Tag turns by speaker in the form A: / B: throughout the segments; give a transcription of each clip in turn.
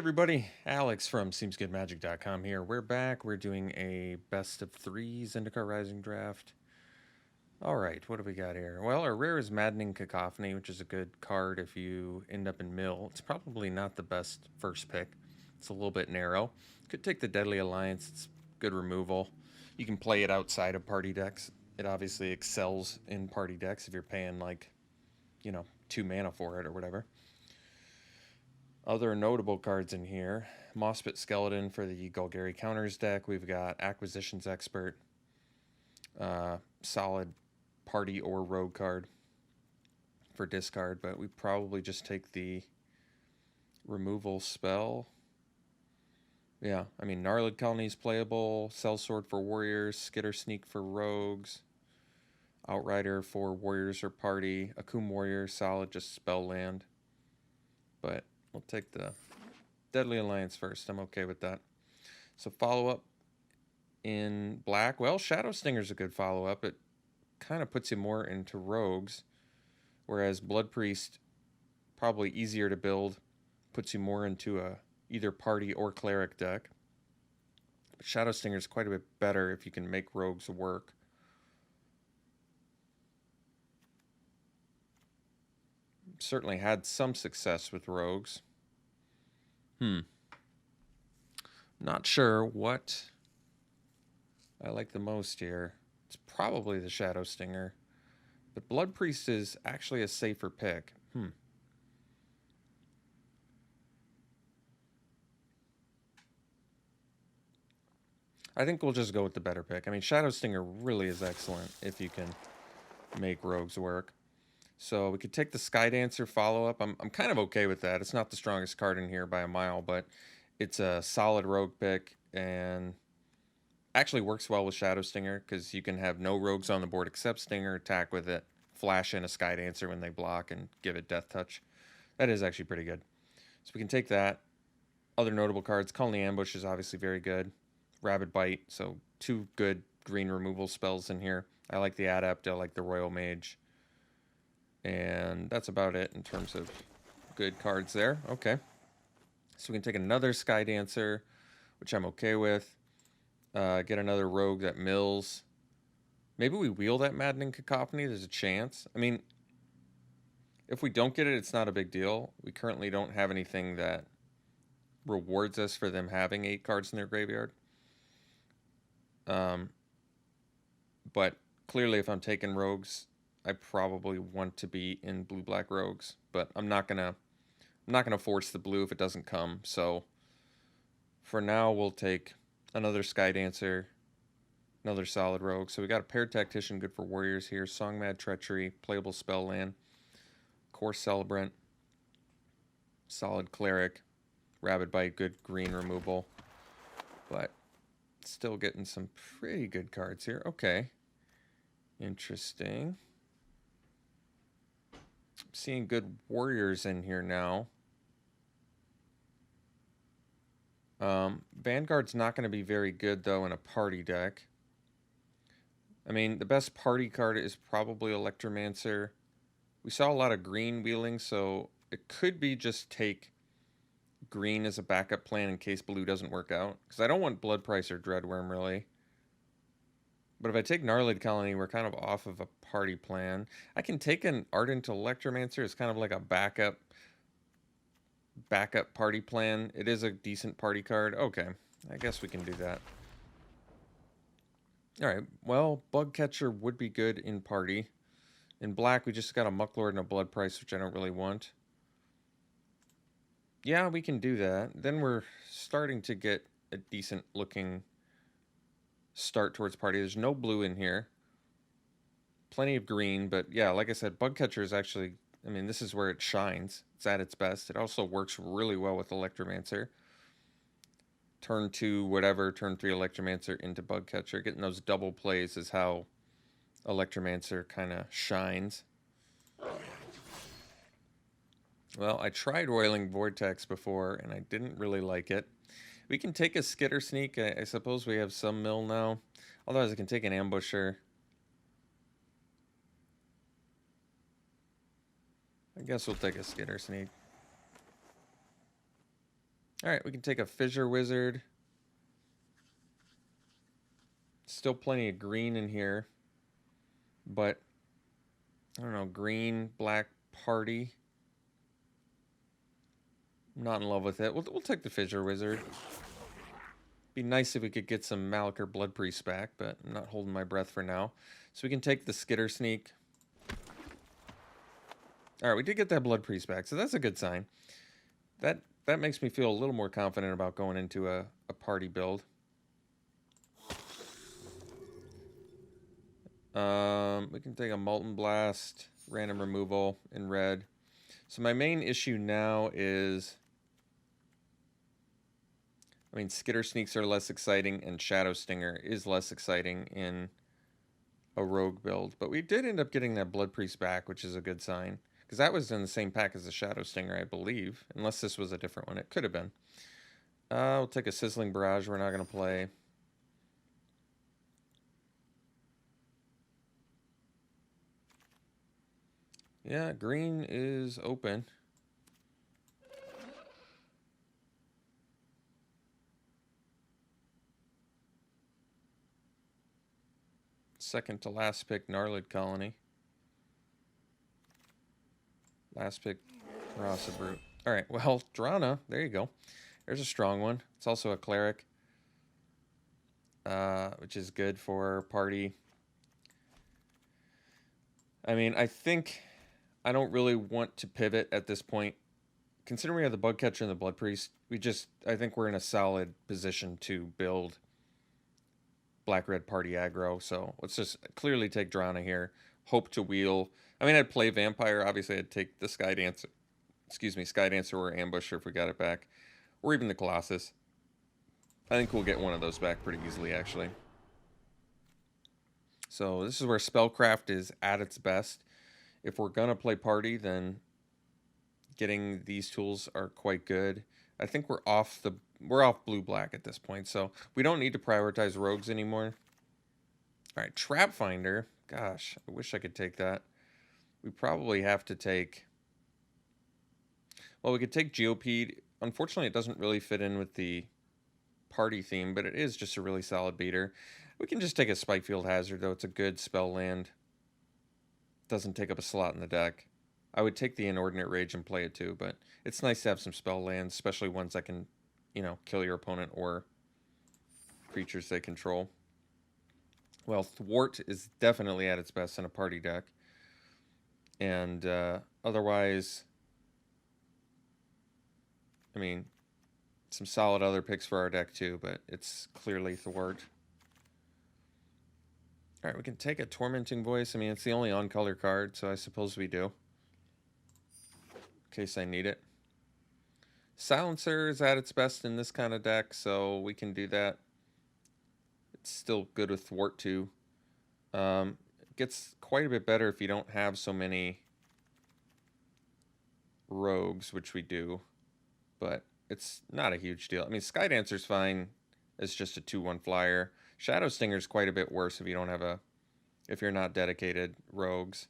A: everybody, Alex from SeemsGoodMagic.com here. We're back. We're doing a best of three Zendikar Rising draft. Alright, what do we got here? Well, our rare is Maddening Cacophony, which is a good card if you end up in mill. It's probably not the best first pick. It's a little bit narrow. Could take the Deadly Alliance. It's good removal. You can play it outside of party decks. It obviously excels in party decks if you're paying like, 2 mana for it or whatever. Other notable cards in here: Mospit Skeleton for the Golgari Counters deck. We've got Acquisitions Expert, solid party or rogue card for discard, but we probably just take the removal spell. Yeah, I mean, Gnarled Colony's playable, Sellsword for Warriors, Skitter Sneak for Rogues, Outrider for Warriors or Party, Akum Warrior, solid, just spell land. But we'll take the Deadly Alliance first. I'm okay with that. So follow-up in black. Well, Shadow Stinger's a good follow-up. It kind of puts you more into rogues, whereas Blood Priest, probably easier to build, puts you more into a either party or cleric deck. But Shadow Stinger's quite a bit better if you can make rogues work. Certainly had some success with rogues. Not sure what I like the most here. It's probably the Shadow Stinger, but Blood Priest is actually a safer pick. I think we'll just go with the better pick. I mean, Shadow Stinger really is excellent if you can make rogues work. So we could take the Skydancer follow-up. I'm kind of okay with that. It's not the strongest card in here by a mile, but it's a solid rogue pick and actually works well with Shadow Stinger because you can have no rogues on the board except Stinger, attack with it, flash in a Skydancer when they block, and give it Death Touch. That is actually pretty good. So we can take that. Other notable cards: Colony Ambush is obviously very good. Rabid Bite, so 2 good green removal spells in here. I like the Adept, I like the Royal Mage. And that's about it in terms of good cards there. Okay. So we can take another Skydancer, which I'm okay with. Get another rogue that mills. Maybe we wheel that Maddening Cacophony. There's a chance. I mean, if we don't get it, it's not a big deal. We currently don't have anything that rewards us for them having 8 cards in their graveyard. But clearly, if I'm taking rogues, I probably want to be in blue-black rogues. But I'm not gonna force the blue if it doesn't come. So for now, we'll take another Skydancer, another solid rogue. So we got a Paired Tactician, good for warriors here. Songmad Treachery, playable spell land. Core Celebrant, solid cleric. Rabid Bite, good green removal. But still getting some pretty good cards here. Okay. Interesting. Seeing good warriors in here now. Vanguard's not going to be very good, though, in a party deck. I mean, the best party card is probably Electromancer. We saw a lot of green wheeling, so it could be just take green as a backup plan in case blue doesn't work out. Because I don't want Blood Price or Dreadworm, really. But if I take Gnarled Colony, we're kind of off of a party plan. I can take an Ardent Electromancer. It's kind of like a backup party plan. It is a decent party card. Okay, I guess we can do that. Alright, well, Bug Catcher would be good in party. In black, we just got a Mucklord and a Blood Price, which I don't really want. Yeah, we can do that. Then we're starting to get a decent looking start towards party. There's no blue in here. Plenty of green, but yeah, like I said, Bug Catcher is actually, I mean, this is where it shines. It's at its best. It also works really well with Electromancer. Turn 2, whatever, turn 3 Electromancer into Bug Catcher. Getting those double plays is how Electromancer kind of shines. Well, I tried Roiling Vortex before, and I didn't really like it. We can take a Skitter Sneak. I suppose we have some mill now. Otherwise, I can take an Ambusher. I guess we'll take a Skitter Sneak. All right, we can take a Fissure Wizard. Still plenty of green in here, but I don't know, green, black party. I'm not in love with it. We'll take the Fissure Wizard. Be nice if we could get some Malachor Blood Priest back, but I'm not holding my breath for now. So we can take the Skitter Sneak. All right, we did get that Blood Priest back, so that's a good sign. That makes me feel a little more confident about going into a party build. We can take a Molten Blast, random removal in red. So my main issue now is, I mean, Skitter Sneaks are less exciting, and Shadow Stinger is less exciting in a rogue build. But we did end up getting that Blood Priest back, which is a good sign. Because that was in the same pack as the Shadow Stinger, I believe. Unless this was a different one. It could have been. We'll take a Sizzling Barrage. We're not going to play. Yeah, green is open. Second to last pick, Gnarlid Colony. Last pick, Rasa Brute. All right, well, Drana, there you go. There's a strong one. It's also a Cleric, which is good for party. I mean, I think I don't really want to pivot at this point. Considering we have the Bug Catcher and the Blood Priest, I think we're in a solid position to build black-red party aggro. So let's just clearly take Drana here. Hope to wheel. I mean, I'd play Vampire. Obviously, I'd take the Sky Dancer. Excuse me, Sky Dancer or Ambusher if we got it back. Or even the Colossus. I think we'll get one of those back pretty easily, actually. So this is where Spellcraft is at its best. If we're going to play party, then getting these tools are quite good. I think we're off blue-black at this point, so we don't need to prioritize rogues anymore. All right, Trap Finder. Gosh, I wish I could take that. We probably have to take... Well, we could take Geopede. Unfortunately, it doesn't really fit in with the party theme, but it is just a really solid beater. We can just take a Spikefield Hazard, though. It's a good spell land. Doesn't take up a slot in the deck. I would take the Inordinate Rage and play it too, but it's nice to have some spell lands, especially ones that can, you know, kill your opponent or creatures they control. Well, Thwart is definitely at its best in a party deck. And otherwise, I mean, some solid other picks for our deck too, but it's clearly Thwart. All right, we can take a Tormenting Voice. I mean, it's the only on-color card, so I suppose we do. In case I need it. Silencer is at its best in this kind of deck, so we can do that. It's still good with Thwart too. It gets quite a bit better if you don't have so many rogues, which we do, but it's not a huge deal. I mean, Sky Dancer's fine as just a 2/1 flyer. Shadow Stinger's quite a bit worse if you don't have if you're not dedicated rogues.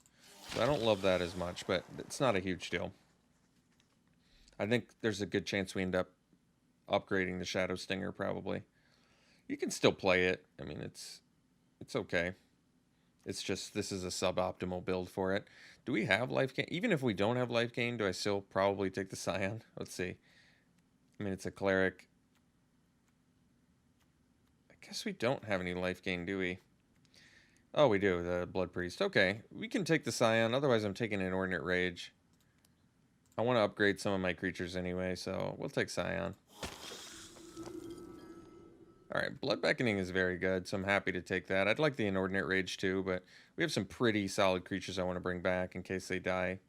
A: So I don't love that as much, but it's not a huge deal. I think there's a good chance we end up upgrading the Shadow Stinger probably. You can still play it. I mean, it's okay. It's just this is a suboptimal build for it. Do we have life gain? Even if we don't have life gain, do I still probably take the Scion? Let's see. I mean, it's a Cleric. I guess we don't have any life gain, do we? Oh, we do. The Blood Priest. Okay. We can take the Scion. Otherwise, I'm taking Inordinate Rage. I want to upgrade some of my creatures anyway, so we'll take Scion. Alright, Blood Beckoning is very good, so I'm happy to take that. I'd like the Inordinate Rage too, but we have some pretty solid creatures I want to bring back in case they die.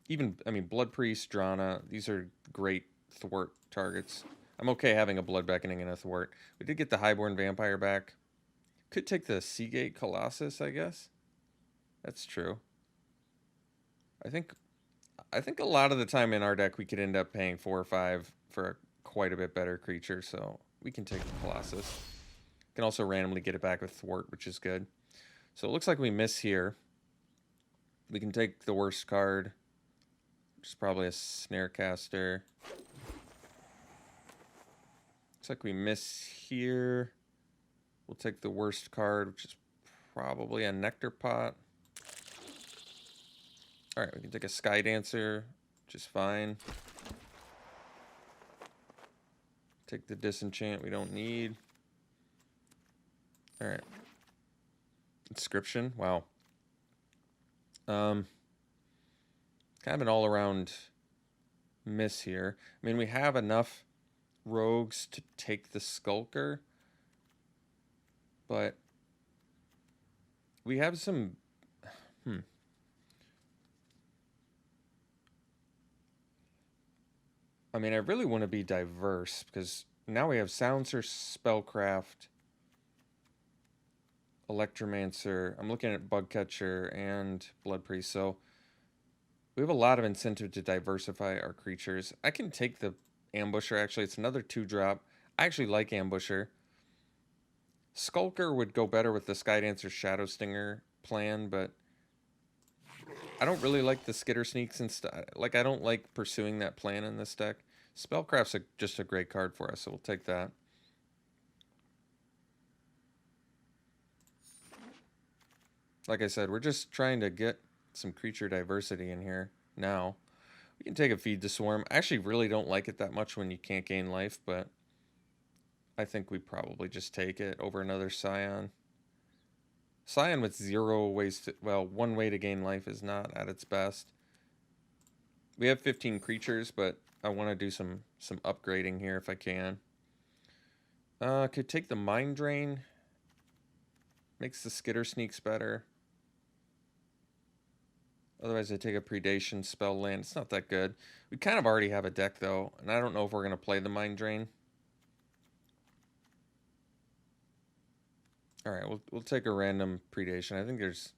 A: Even, I mean, Blood Priest, Drana, these are great Thwart targets. I'm okay having a Blood Beckoning and a Thwart. We did get the Highborn Vampire back. Could take the Seagate Colossus, I guess. That's true. I think a lot of the time in our deck we could end up paying 4 or 5 for a quite a bit better creature, so we can take the Colossus. Can also randomly get it back with Thwart, which is good. So it looks like we miss here. We can take the worst card, which is probably a Snarecaster. Looks like we miss here. We'll take the worst card, which is probably a Nectar Pot. Alright, we can take a Sky Dancer, which is fine. Take the Disenchant we don't need. Alright. Inscription, wow. Kind of an all-around miss here. I mean, we have enough rogues to take the Skulker, but we have some... I mean, I really want to be diverse, because now we have Silencer, Spellcraft, Electromancer. I'm looking at Bugcatcher and Blood Priest, so we have a lot of incentive to diversify our creatures. I can take the Ambusher, actually. It's another 2-drop. I actually like Ambusher. Skulker would go better with the Skydancer Shadow Stinger plan, but I don't really like the Skitter Sneaks and stuff. Like, I don't like pursuing that plan in this deck. Spellcraft's just a great card for us, so we'll take that. Like I said, we're just trying to get some creature diversity in here now. We can take a Feed the Swarm. I actually really don't like it that much when you can't gain life, but I think we probably just take it over another Scion. Scion with 0 ways to... Well, 1 way to gain life is not at its best. We have 15 creatures, but I want to do some upgrading here if I can. Could take the Mind Drain. Makes the Skitter Sneaks better. Otherwise, I take a Predation spell land. It's not that good. We kind of already have a deck, though, and I don't know if we're going to play the Mind Drain. Alright, we'll take a random Predation. I think there's...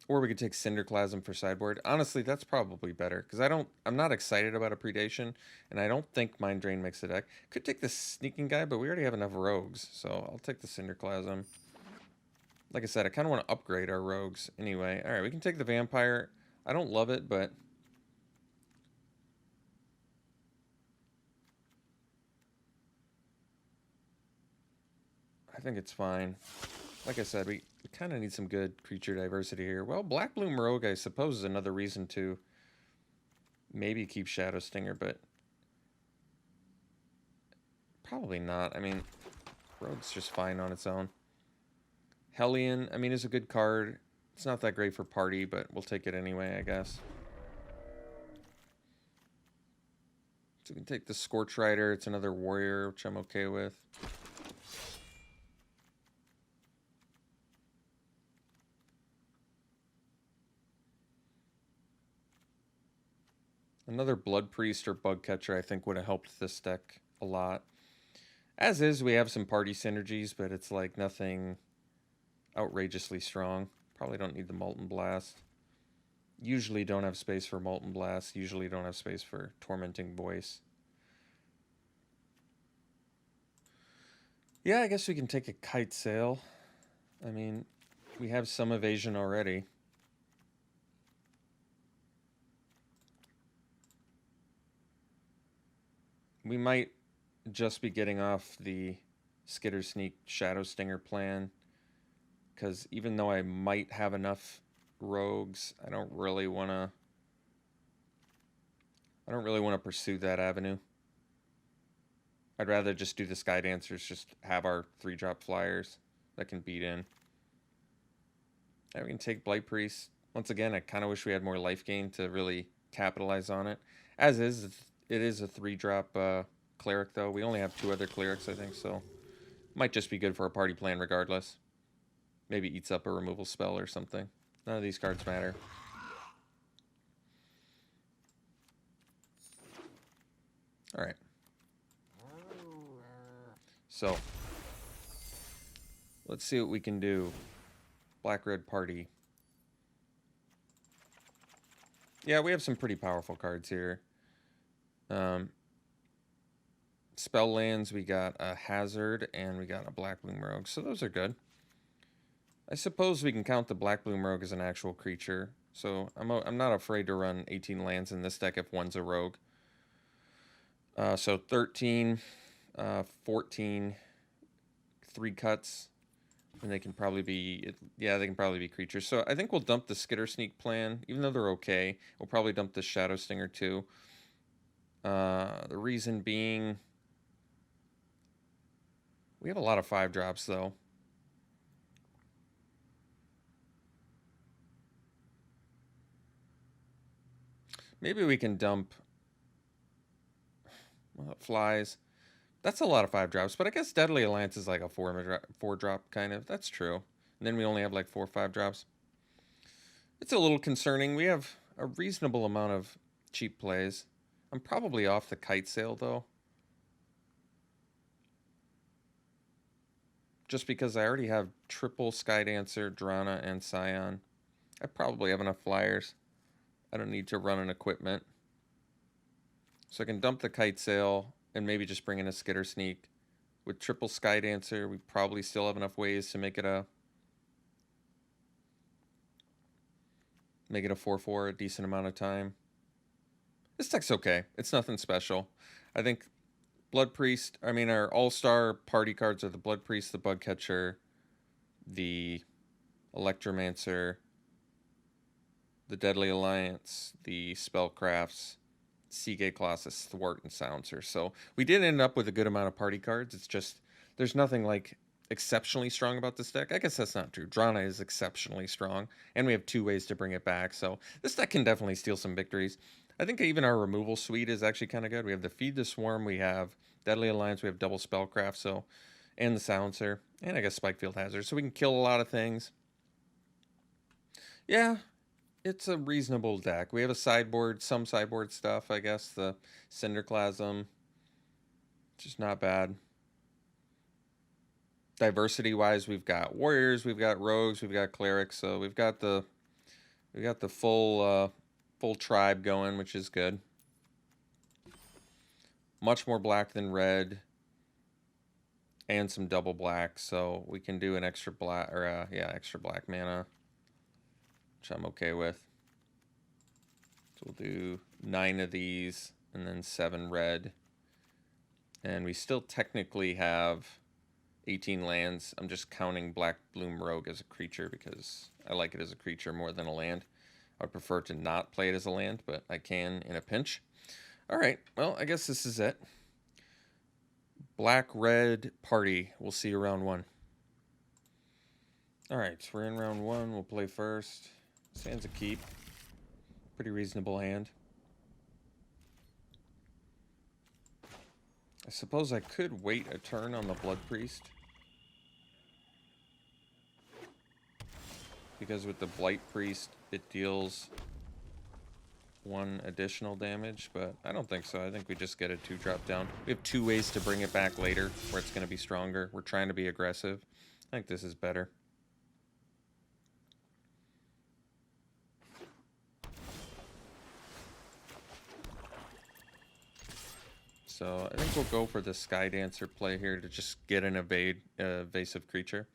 A: Or we could take Cinderclasm for sideboard. Honestly, that's probably better, because I'm not excited about a Predation, and I don't think Mind Drain makes the deck. Could take the Sneaking guy, but we already have enough rogues, so I'll take the Cinderclasm. Like I said, I kind of want to upgrade our rogues anyway. Alright, we can take the Vampire. I don't love it, but... I think it's fine. Like I said, we kind of need some good creature diversity here. Well, Black Bloom Rogue, I suppose, is another reason to maybe keep Shadow Stinger, but... Probably not. I mean, Rogue's just fine on its own. Hellion, I mean, is a good card. It's not that great for party, but we'll take it anyway, I guess. So we can take the Scorch Rider. It's another warrior, which I'm okay with. Another Blood Priest or Bug Catcher I think would have helped this deck a lot. As is, we have some party synergies, but it's like nothing outrageously strong. Probably don't need the Molten Blast. Usually don't have space for Molten Blast. Usually don't have space for Tormenting Voice. Yeah, I guess we can take a Kite Sail. I mean, we have some evasion already. We might just be getting off the Skitter Sneak Shadow Stinger plan, because even though I might have enough rogues, I don't really want to pursue that avenue. I'd rather just do the Sky Dancers, just have our 3-drop flyers that can beat in. And we can take Blight Priest. Once again, I kind of wish we had more life gain to really capitalize on it. As is, it is a 3-drop cleric, though. We only have 2 other clerics, I think, so might just be good for a party plan regardless. Maybe eats up a removal spell or something. None of these cards matter. Alright. So, let's see what we can do. Black-red party. Yeah, we have some pretty powerful cards here. Spell lands, we got a Hazard, and we got a Black Bloom Rogue, so those are good. I suppose we can count the Black Bloom Rogue as an actual creature, so I'm not afraid to run 18 lands in this deck if one's a rogue. So 13, 14 3 cuts, and they can probably be, yeah, they can probably be creatures. So I think we'll dump the Skitter Sneak plan, even though they're okay. We'll probably dump the Shadow Stinger too. The reason being, we have a lot of 5-drops though. Maybe we can dump, well, it flies. That's a lot of 5-drops, but I guess Deadly Alliance is like a 4-drop kind of. That's true. And then we only have like 4 5-drops. It's a little concerning. We have a reasonable amount of cheap plays. I'm probably off the Kite Sail though, just because I already have triple Skydancer, Drana, and Scion. I probably have enough flyers. I don't need to run an equipment. So I can dump the Kite Sail and maybe just bring in a Skitter Sneak. With triple Skydancer, we probably still have enough ways to make it a 4/4 a decent amount of time. This deck's okay. It's nothing special. I think Blood Priest, I mean, our all-star party cards are the Blood Priest, the Bug Catcher, the Electromancer, the Deadly Alliance, the Spellcrafts, Seagate Colossus, Thwart, and Silencer. So we did end up with a good amount of party cards. It's just, there's nothing like exceptionally strong about this deck. I guess that's not true. Drana is exceptionally strong, and we have 2 ways to bring it back. So this deck can definitely steal some victories. I think even our removal suite is actually kind of good. We have the Feed the Swarm, we have Deadly Alliance, we have double Spellcraft, so, and the Silencer, and I guess Spikefield Hazard. So we can kill a lot of things. Yeah, it's a reasonable deck. We have a sideboard, some sideboard stuff, I guess. The Cinderclasm, just not bad. Diversity-wise, we've got warriors, we've got rogues, we've got clerics, so we've got the full full tribe going, which is good. Much more black than red, and some double black, so we can do an extra black, or yeah, extra black mana, which I'm okay with. So we'll do 9 of these, and then 7 red, and we still technically have 18 lands. I'm just counting Black Bloom Rogue as a creature because I like it as a creature more than a land. I would prefer to not play it as a land, but I can in a pinch. All right, well, I guess this is it. Black-red party. We'll see you round 1. All right, so we're in round 1. We'll play first. This hand's a keep. Pretty reasonable hand. I suppose I could wait a turn on the Blood Priest, because with the Blight Priest, it deals 1 additional damage, but I don't think so. I think we just get a 2-drop down. We have 2 ways to bring it back later where it's going to be stronger. We're trying to be aggressive. I think this is better. So I think we'll go for the Skydancer play here to just get an evasive creature.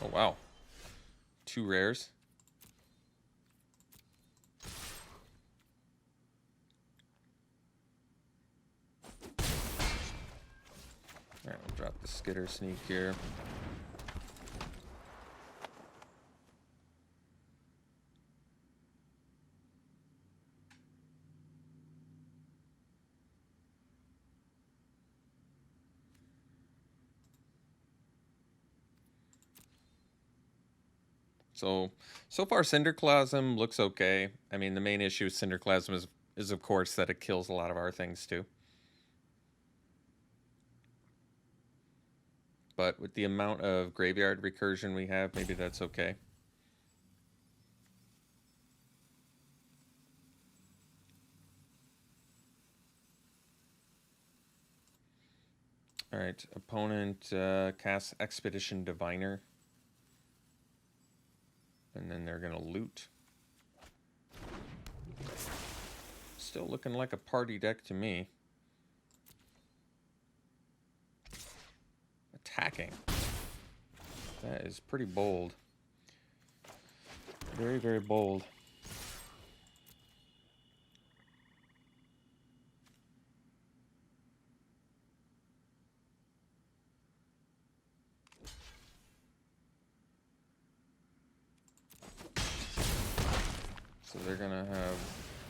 A: Oh, wow. 2 rares. Alright, we'll drop the Skitter Sneak here. So far Cinderclasm looks okay. I mean, the main issue with Cinderclasm is of course that it kills a lot of our things too. But with the amount of graveyard recursion we have, maybe that's okay. All right, opponent casts Expedition Diviner. And then they're gonna loot. Still looking like a party deck to me. attacking. That is pretty bold. Very, very bold. So they're going to have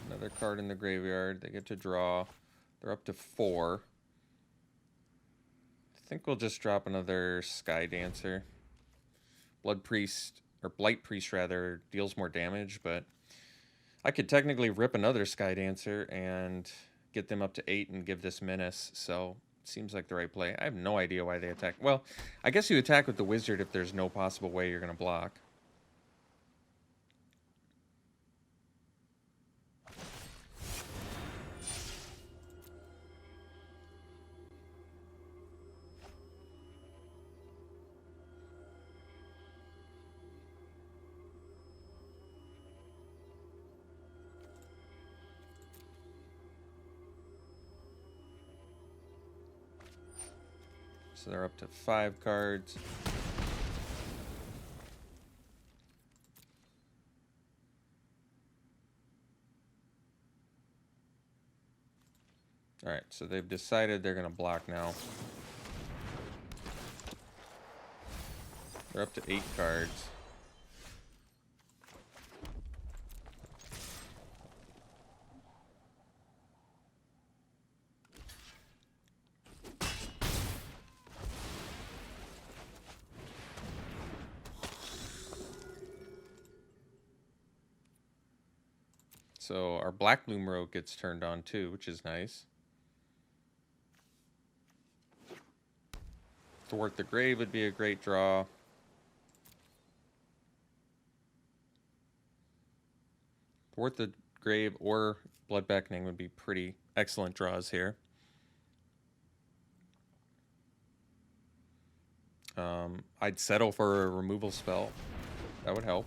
A: another card in the graveyard. They get to draw. They're up to 4. I think we'll just drop another Sky Dancer. Blood Priest, or Blight Priest rather, deals more damage, but I could technically rip another Sky Dancer and get them up to 8 and give this Menace, so it seems like the right play. I have no idea why they attack. Well, I guess you attack with the Wizard if there's no possible way you're going to block. So they're up to 5 cards. Alright, so they've decided they're going to block now. They're up to 8 cards. So our Black Loom Rogue gets turned on too, which is nice. Thwart the Grave would be a great draw. Thwart the Grave or Blood Beckoning would be pretty excellent draws here. I'd settle for a removal spell. That would help.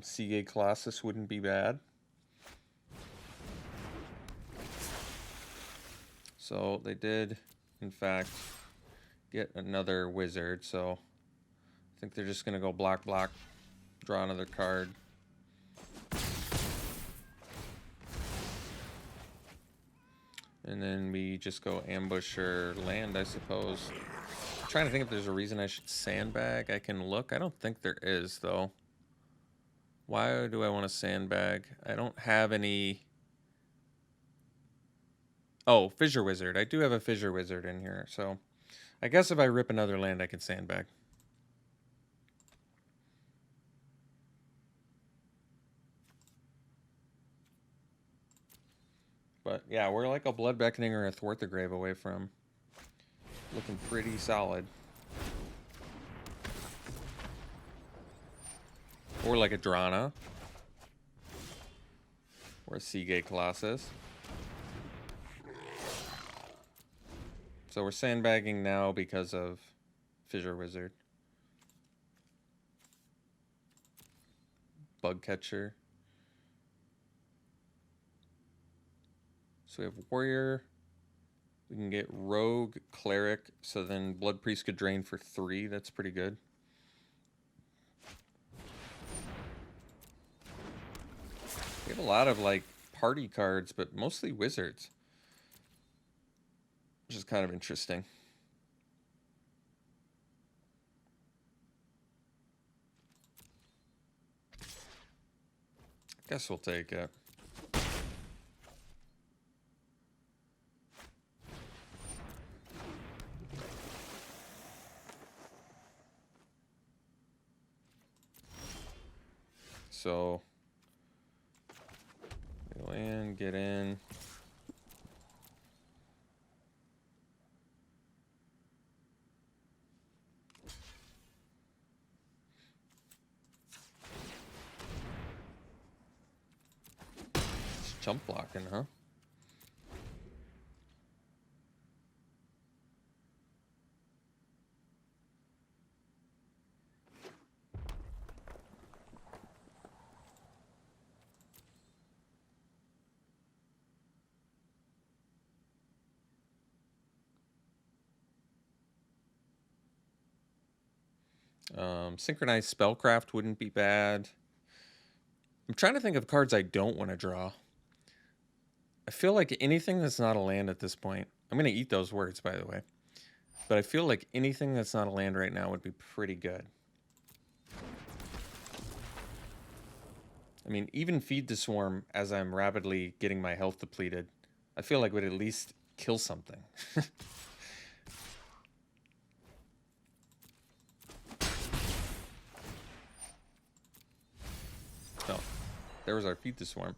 A: Seagate Colossus wouldn't be bad. So they did, in fact, get another Wizard. So I think they're just going to go block, block, draw another card. And then we just go ambush or land, I suppose. I'm trying to think if there's a reason I should sandbag. I can look. I don't think there is, though. Why do I want to sandbag? I don't have any... Oh, Fissure Wizard. I do have a Fissure Wizard in here, so... I guess if I rip another land, I can sandbag. But, yeah, we're like a Blood Beckoning or a Thwart the Grave away from looking pretty solid. Or like a Drana. Or a Seagate Colossus. So we're sandbagging now because of Fissure Wizard. Bug Catcher. So we have Warrior. We can get Rogue, Cleric. So then Blood Priest could drain for 3. That's pretty good. We have a lot of like party cards, but mostly wizards, which is kind of interesting. Guess we'll take it. So go in, get in. It's jump blocking, huh? Synchronized Spellcraft wouldn't be bad. I'm trying to think of cards I don't want to draw. I feel like anything that's not a land at this point. I'm going to eat those words, by the way. But I feel like anything that's not a land right now would be pretty good. I mean, even Feed the Swarm, as I'm rapidly getting my health depleted, I feel like would at least kill something. Oh, there was our Feed the Swarm.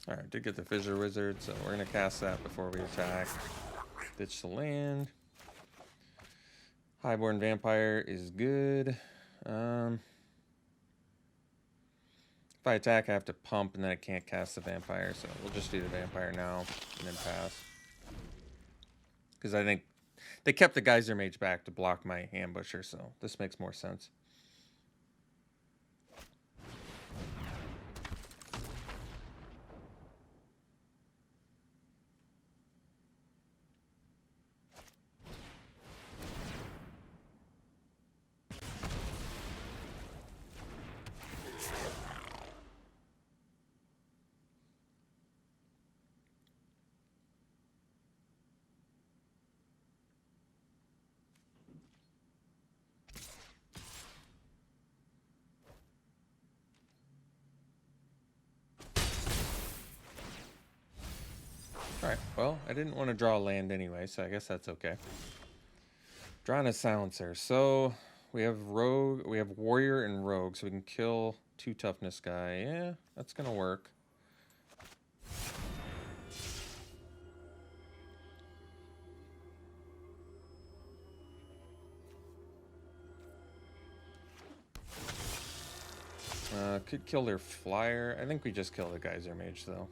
A: Alright, did get the Fissure Wizard, so we're going to cast that before we attack. Ditch the land. Highborn Vampire is good. If I attack, I have to pump, and then I can't cast the Vampire, so we'll just do the Vampire now, and then pass. Because I think they kept the Geyser Mage back to block my Ambusher, so this makes more sense. Alright, well, I didn't want to draw a land anyway, so I guess that's okay. Drawing a Silencer. So we have Rogue, we have Warrior and Rogue, so we can kill 2 toughness guy. Yeah, that's gonna work. Could kill their Flyer. I think we just kill the Geyser Mage, though.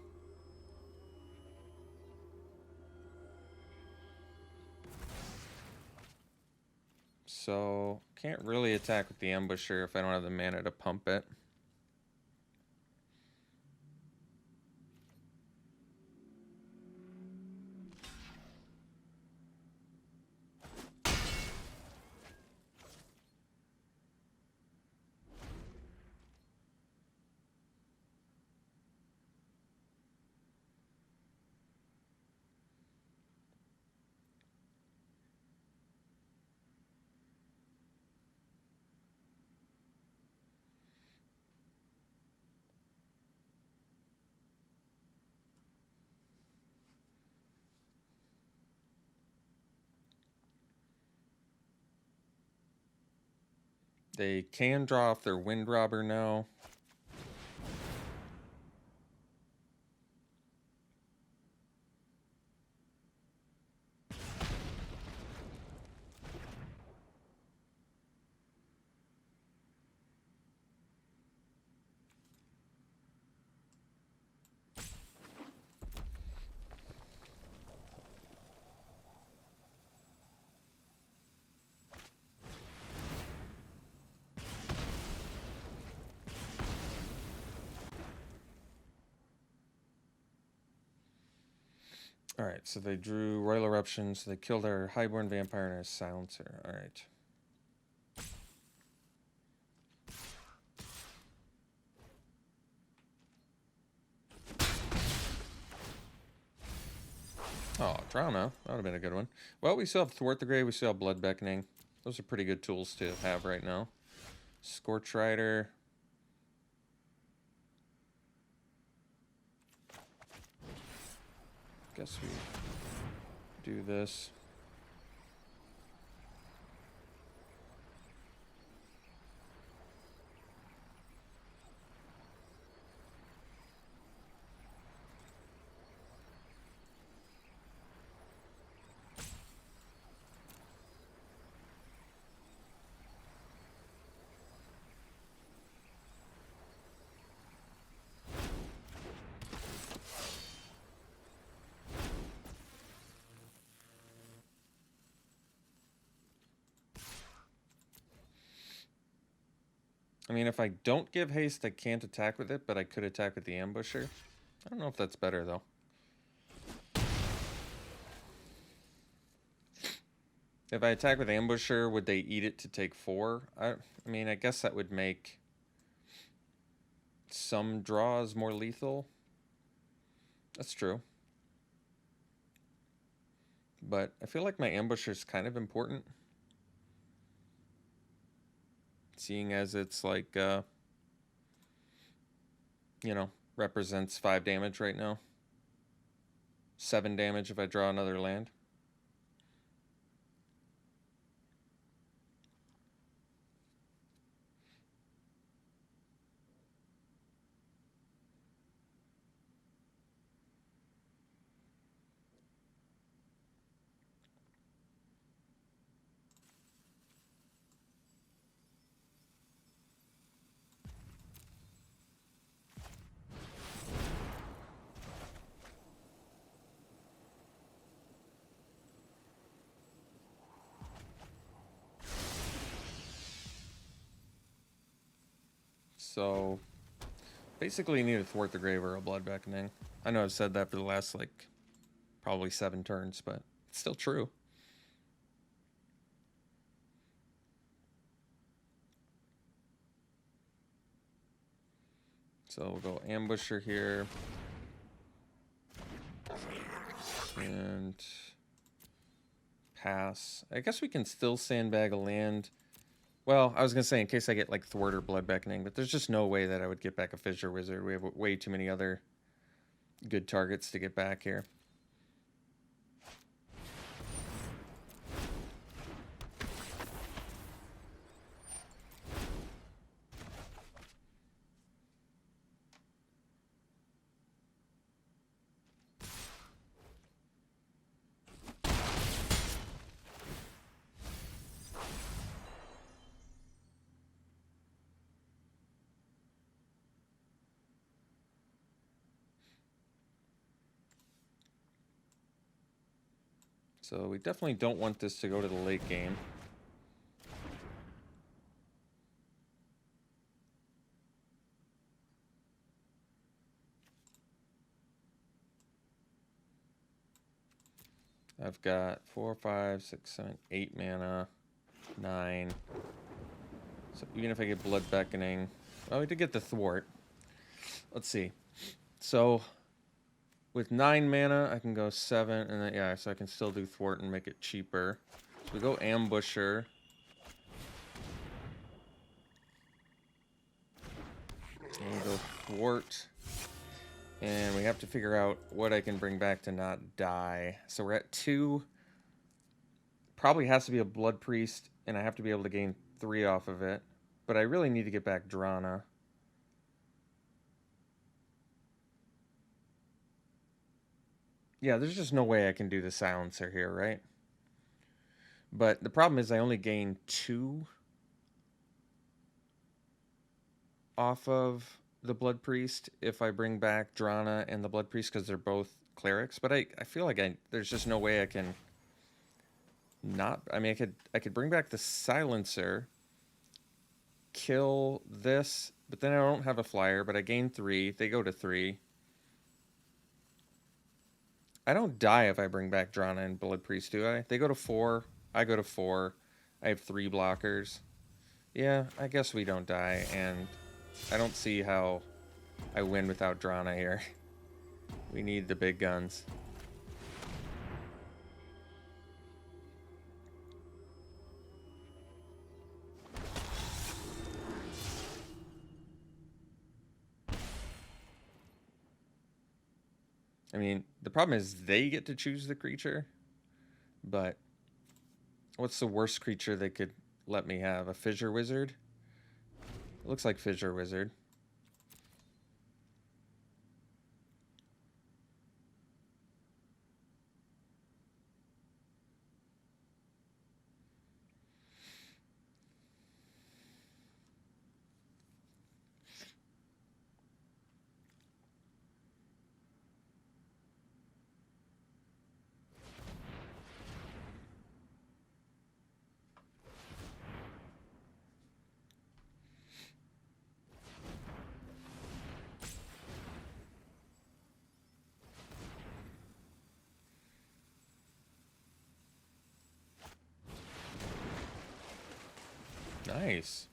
A: So, can't really attack with the Ambusher if I don't have the mana to pump it. They can draw off their Wind Robber now. Alright, so they drew Royal Eruption, so they killed our Highborn Vampire and our Silencer. Alright. Oh, Drama. That would have been a good one. Well, we still have Thwart the Grave, we still have Blood Beckoning. Those are pretty good tools to have right now. Scorch Rider. Guess we do this. I mean, if I don't give haste, I can't attack with it, but I could attack with the ambusher. I don't know if that's better, though. If I attack with ambusher, would they eat it to take 4? I mean, I guess that would make some draws more lethal. That's true. But I feel like my ambusher is kind of important. Seeing as it's like, you know, represents 5 damage right now. 7 damage if I draw another land. So, basically you need to thwart the grave or a blood beckoning. I know I've said that for the last, like, probably 7 turns, but it's still true. So we'll go ambusher here. And pass. I guess we can still sandbag a land. Well, I was going to say in case I get like thwart or blood beckoning, but there's just no way that I would get back a fissure wizard. We have way too many other good targets to get back here. So we definitely don't want this to go to the late game. I've got 4, 5, 6, 7, 8 mana, 9. So even if I get blood beckoning, well, we did get the thwart. Let's see. So with 9 mana, I can go 7, and then, yeah, so I can still do thwart and make it cheaper. So we go ambusher. And we go thwart. And we have to figure out what I can bring back to not die. So we're at 2. Probably has to be a blood priest, and I have to be able to gain 3 off of it. But I really need to get back Drana. Yeah, there's just no way I can do the silencer here, right? But the problem is I only gain 2 off of the blood priest if I bring back Drana and the blood priest because they're both clerics. But I feel like there's just no way I can not. I mean, I could bring back the silencer, kill this, but then I don't have a flyer. But I gain 3. They go to 3. I don't die if I bring back Drana and blood priest, do I? They go to 4. I go to 4. I have 3 blockers. Yeah, I guess we don't die, and I don't see how I win without Drana here. We need the big guns. I mean, the problem is they get to choose the creature, but what's the worst creature they could let me have? A fissure wizard? It looks like fissure wizard. Nice.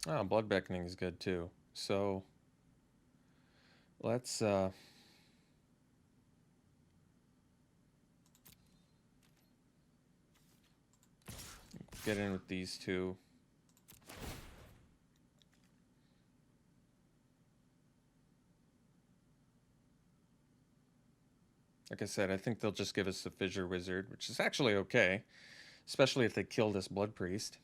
A: Oh, Blood Beckoning is good too. So let's get in with these two. Like I said, I think they'll just give us the Fissure Wizard, which is actually okay, especially if they kill this Blood Priest.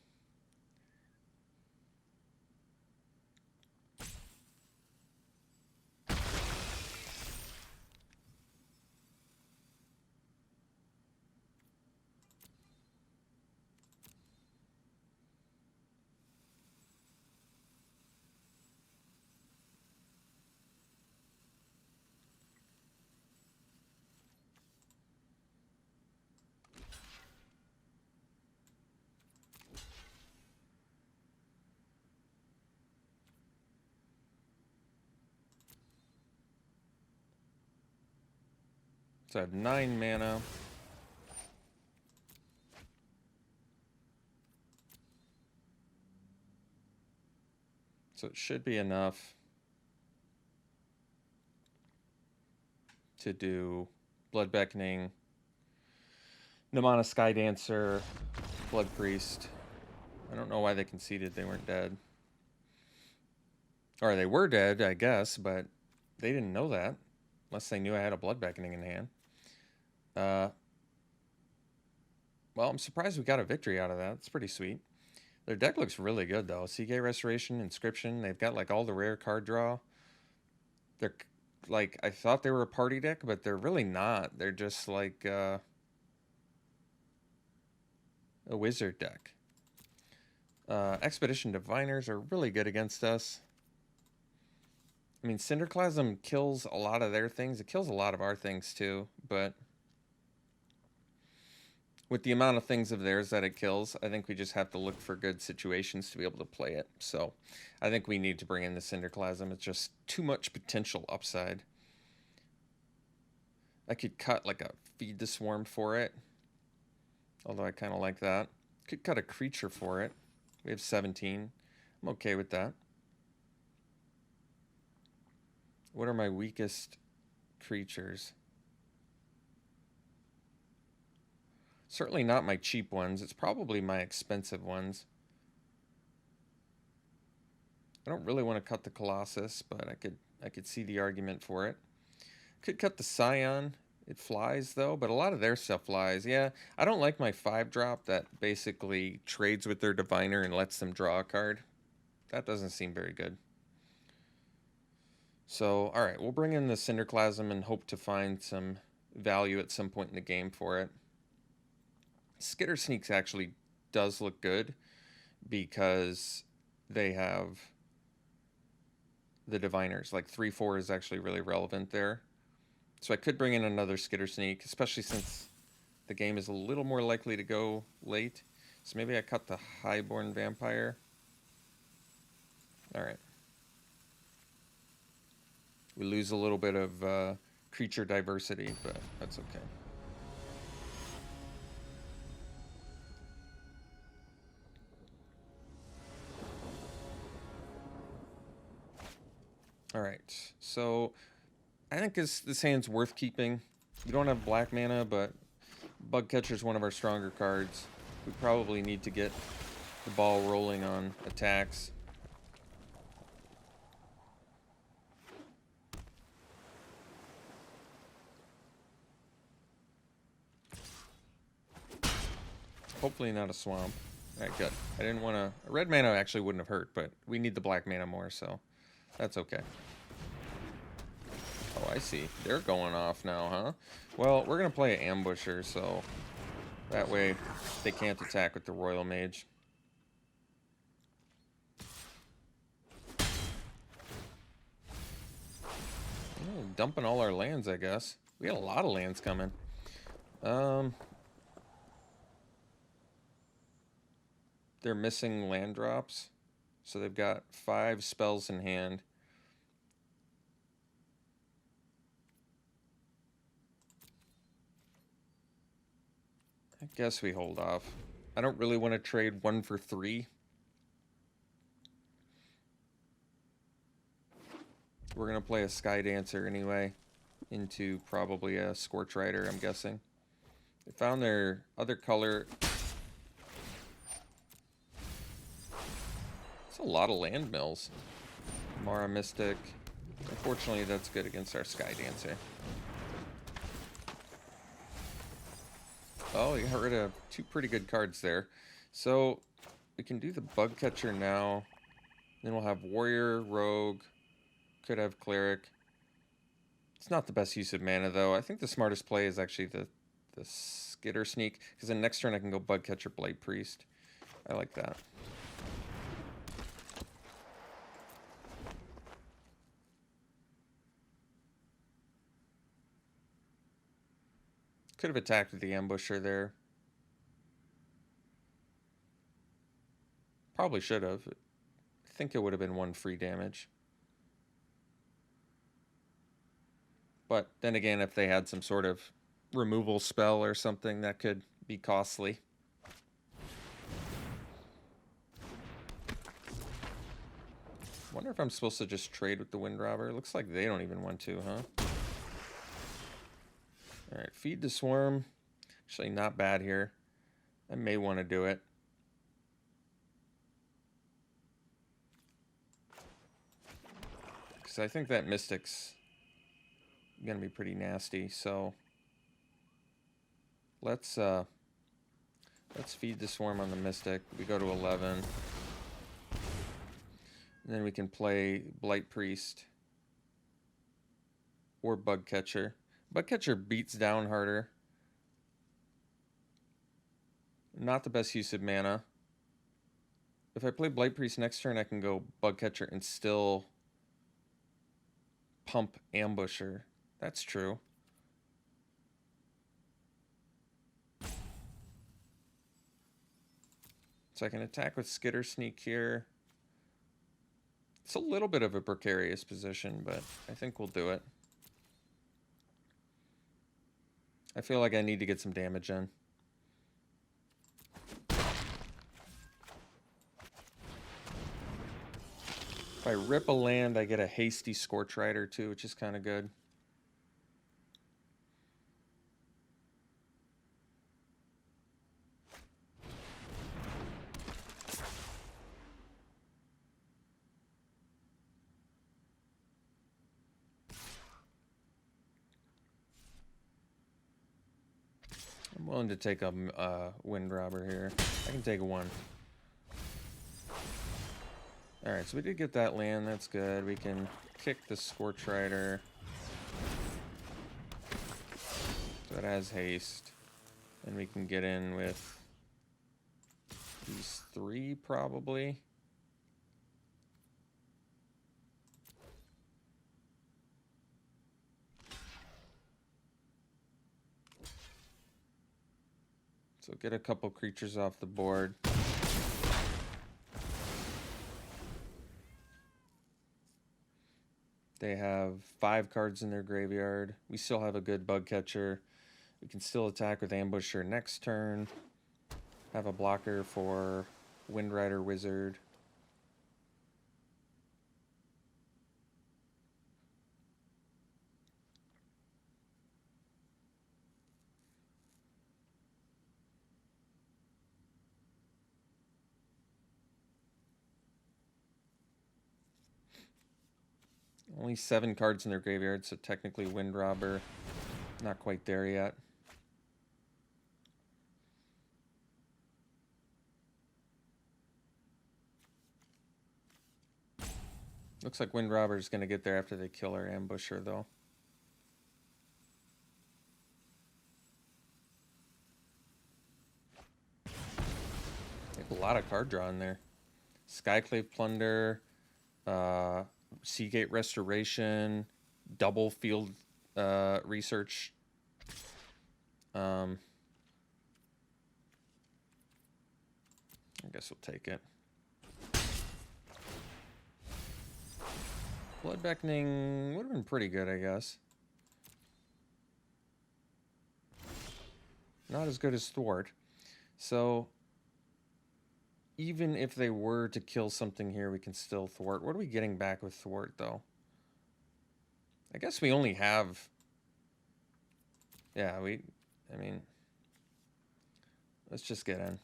A: So I have 9 mana. So it should be enough to do Blood Beckoning, Namana Sky Dancer, Blood Priest. I don't know why they conceded they weren't dead. Or they were dead, I guess, but they didn't know that. Unless they knew I had a Blood Beckoning in hand. Well, I'm surprised we got a victory out of that. It's pretty sweet. Their deck looks really good, though. Seagate Restoration, Inscription. They've got, like, all the rare card draw. They're, like, I thought they were a party deck, but they're really not. They're just, like, a wizard deck. Expedition Diviners are really good against us. I mean, Cinderclasm kills a lot of their things. It kills a lot of our things, too, but with the amount of things of theirs that it kills, I think we just have to look for good situations to be able to play it. So I think we need to bring in the Cinderclasm. It's just too much potential upside. I could cut like a Feed the Swarm for it, although I kind of like that. Could cut a creature for it. We have 17. I'm okay with that. What are my weakest creatures? Certainly not my cheap ones. It's probably my expensive ones. I don't really want to cut the Colossus, but I could see the argument for it. Could cut the Scion. It flies though, but a lot of their stuff flies. Yeah, I don't like my 5-drop that basically trades with their Diviner and lets them draw a card. That doesn't seem very good. So, alright, we'll bring in the Cinderclasm and hope to find some value at some point in the game for it. Skitter Sneaks actually does look good because they have the Diviners. Like 3/4 is actually really relevant there. So I could bring in another Skitter Sneak, especially since the game is a little more likely to go late. So maybe I cut the Highborn Vampire. Alright. We lose a little bit of creature diversity, but that's okay. Alright, so I think this hand's worth keeping. We don't have black mana, but Bug Catcher's one of our stronger cards. We probably need to get the ball rolling on attacks. Hopefully not a swamp. Alright, good. I didn't want to... Red mana actually wouldn't have hurt, but we need the black mana more, so that's okay. Oh, I see. They're going off now, huh? Well, we're going to play an ambusher, so that way they can't attack with the Royal Mage. Oh, dumping all our lands, I guess. We had a lot of lands coming. They're missing land drops, so they've got 5 spells in hand. I guess we hold off. I don't really want to trade 1 for 3. We're going to play a Sky Dancer anyway into probably a Scorch Rider, I'm guessing. They found their other color. It's a lot of land mills. Mara Mystic. Unfortunately, that's good against our Sky Dancer. Oh, you got rid of 2 pretty good cards there. So we can do the Bug Catcher now. Then we'll have Warrior, Rogue. Could have Cleric. It's not the best use of mana, though. I think the smartest play is actually the Skitter Sneak, because then next turn I can go Bug Catcher, Blight Priest. I like that. Could have attacked with the Ambusher there. Probably should have. I think it would have been 1 free damage. But then again, if they had some sort of removal spell or something, that could be costly. Wonder if I'm supposed to just trade with the Wind Robber. Looks like they don't even want to, huh? Alright, feed the Swarm. Actually, not bad here. I may want to do it. Because I think that Mystic's going to be pretty nasty, so... Let's feed the Swarm on the Mystic. We go to 11. And then we can play Blight Priest or Bug Catcher. Bug Catcher beats down harder. Not the best use of mana. If I play Blight Priest next turn, I can go Bug Catcher and still pump Ambusher. That's true. So I can attack with Skitter Sneak here. It's a little bit of a precarious position, but I think we'll do it. I feel like I need to get some damage in. If I rip a land, I get a hasty Scorch Rider too, which is kind of good. I'm willing to take a Wind Robber here. I can take 1. Alright, so we did get that land. That's good. We can kick the Scorch Rider. So it has haste. And we can get in with these 3 probably. So get a couple creatures off the board. They have 5 cards in their graveyard. We still have a good Bug Catcher. We can still attack with Ambusher next turn. Have a blocker for Wind Rider Wizard. Only 7 cards in their graveyard, so technically Wind Robber. Not quite there yet. Looks like Wind Robber is going to get there after they kill our Ambusher, though. lot of card draw in there. Skyclave Plunder, Seagate Restoration, double field research. I guess we'll take it. Blood Beckoning would have been pretty good, I guess. Not as good as Thwart. So, even if they were to kill something here, we can still thwart. What are we getting back with thwart, though? I guess we only have... Yeah, I mean... Let's just get in.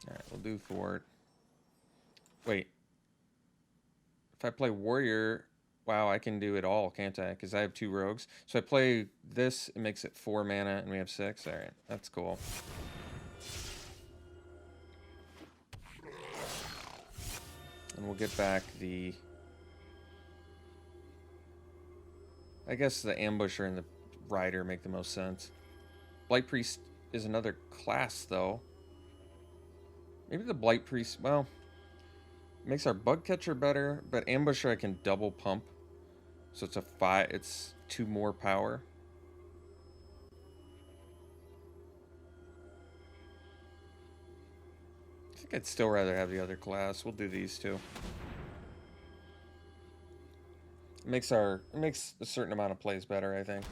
A: Alright, we'll do thwart. Wait. If I play warrior... Wow, I can do it all, can't I? Because I have 2 rogues. So I play this, it makes it 4 mana, and we have 6. Alright, that's cool. And we'll get back the... I guess the Ambusher and the Rider make the most sense. Blight Priest is another class, though. Maybe the Blight Priest... Well... Makes our Bug Catcher better, but Ambusher I can double pump. So it's a 5... It's 2 more power. I think I'd still rather have the other class. We'll do these 2. It makes a certain amount of plays better, I think.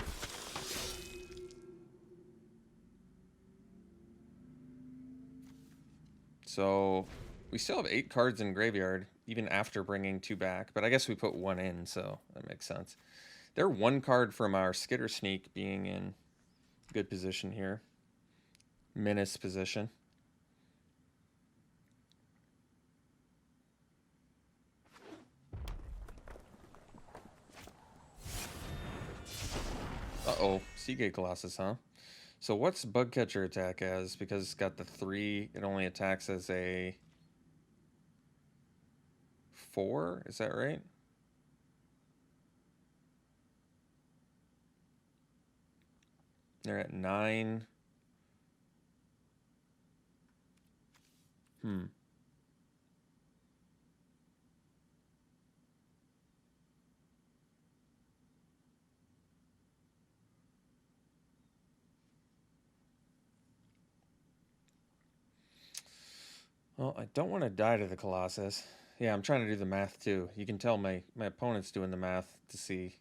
A: So we still have 8 cards in graveyard, even after bringing 2 back. But I guess we put 1 in, so that makes sense. They're 1 card from our Skitter Sneak being in good position here. Menace position. Uh-oh, Seagate Colossus, huh? So what's Bug Catcher attack as? Because it's got the 3, it only attacks as a 4? Is that right? They're at 9. Well, I don't want to die to the Colossus. Yeah, I'm trying to do the math too. You can tell my opponent's doing the math to see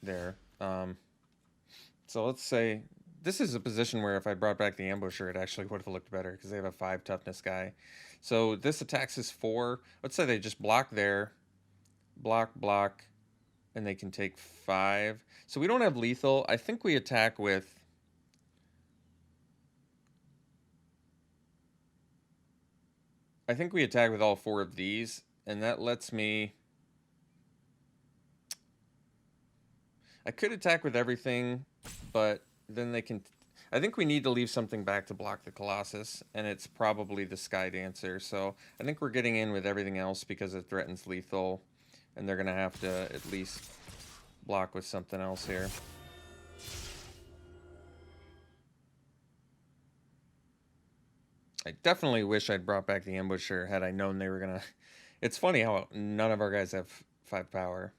A: there. So let's say this is a position where if I brought back the Ambusher, it actually would have looked better because they have a 5 toughness guy. So this attacks is 4. Let's say they just block there, block, and they can take 5. So we don't have lethal. I think we attack with... I think we attack with all 4 of these, and that lets me... I could attack with everything, but then they can... I think we need to leave something back to block the Colossus, and it's probably the Sky Dancer. So I think we're getting in with everything else because it threatens lethal, and they're going to have to at least block with something else here. I definitely wish I'd brought back the Ambusher had I known they were going to... It's funny how none of our guys have 5 power.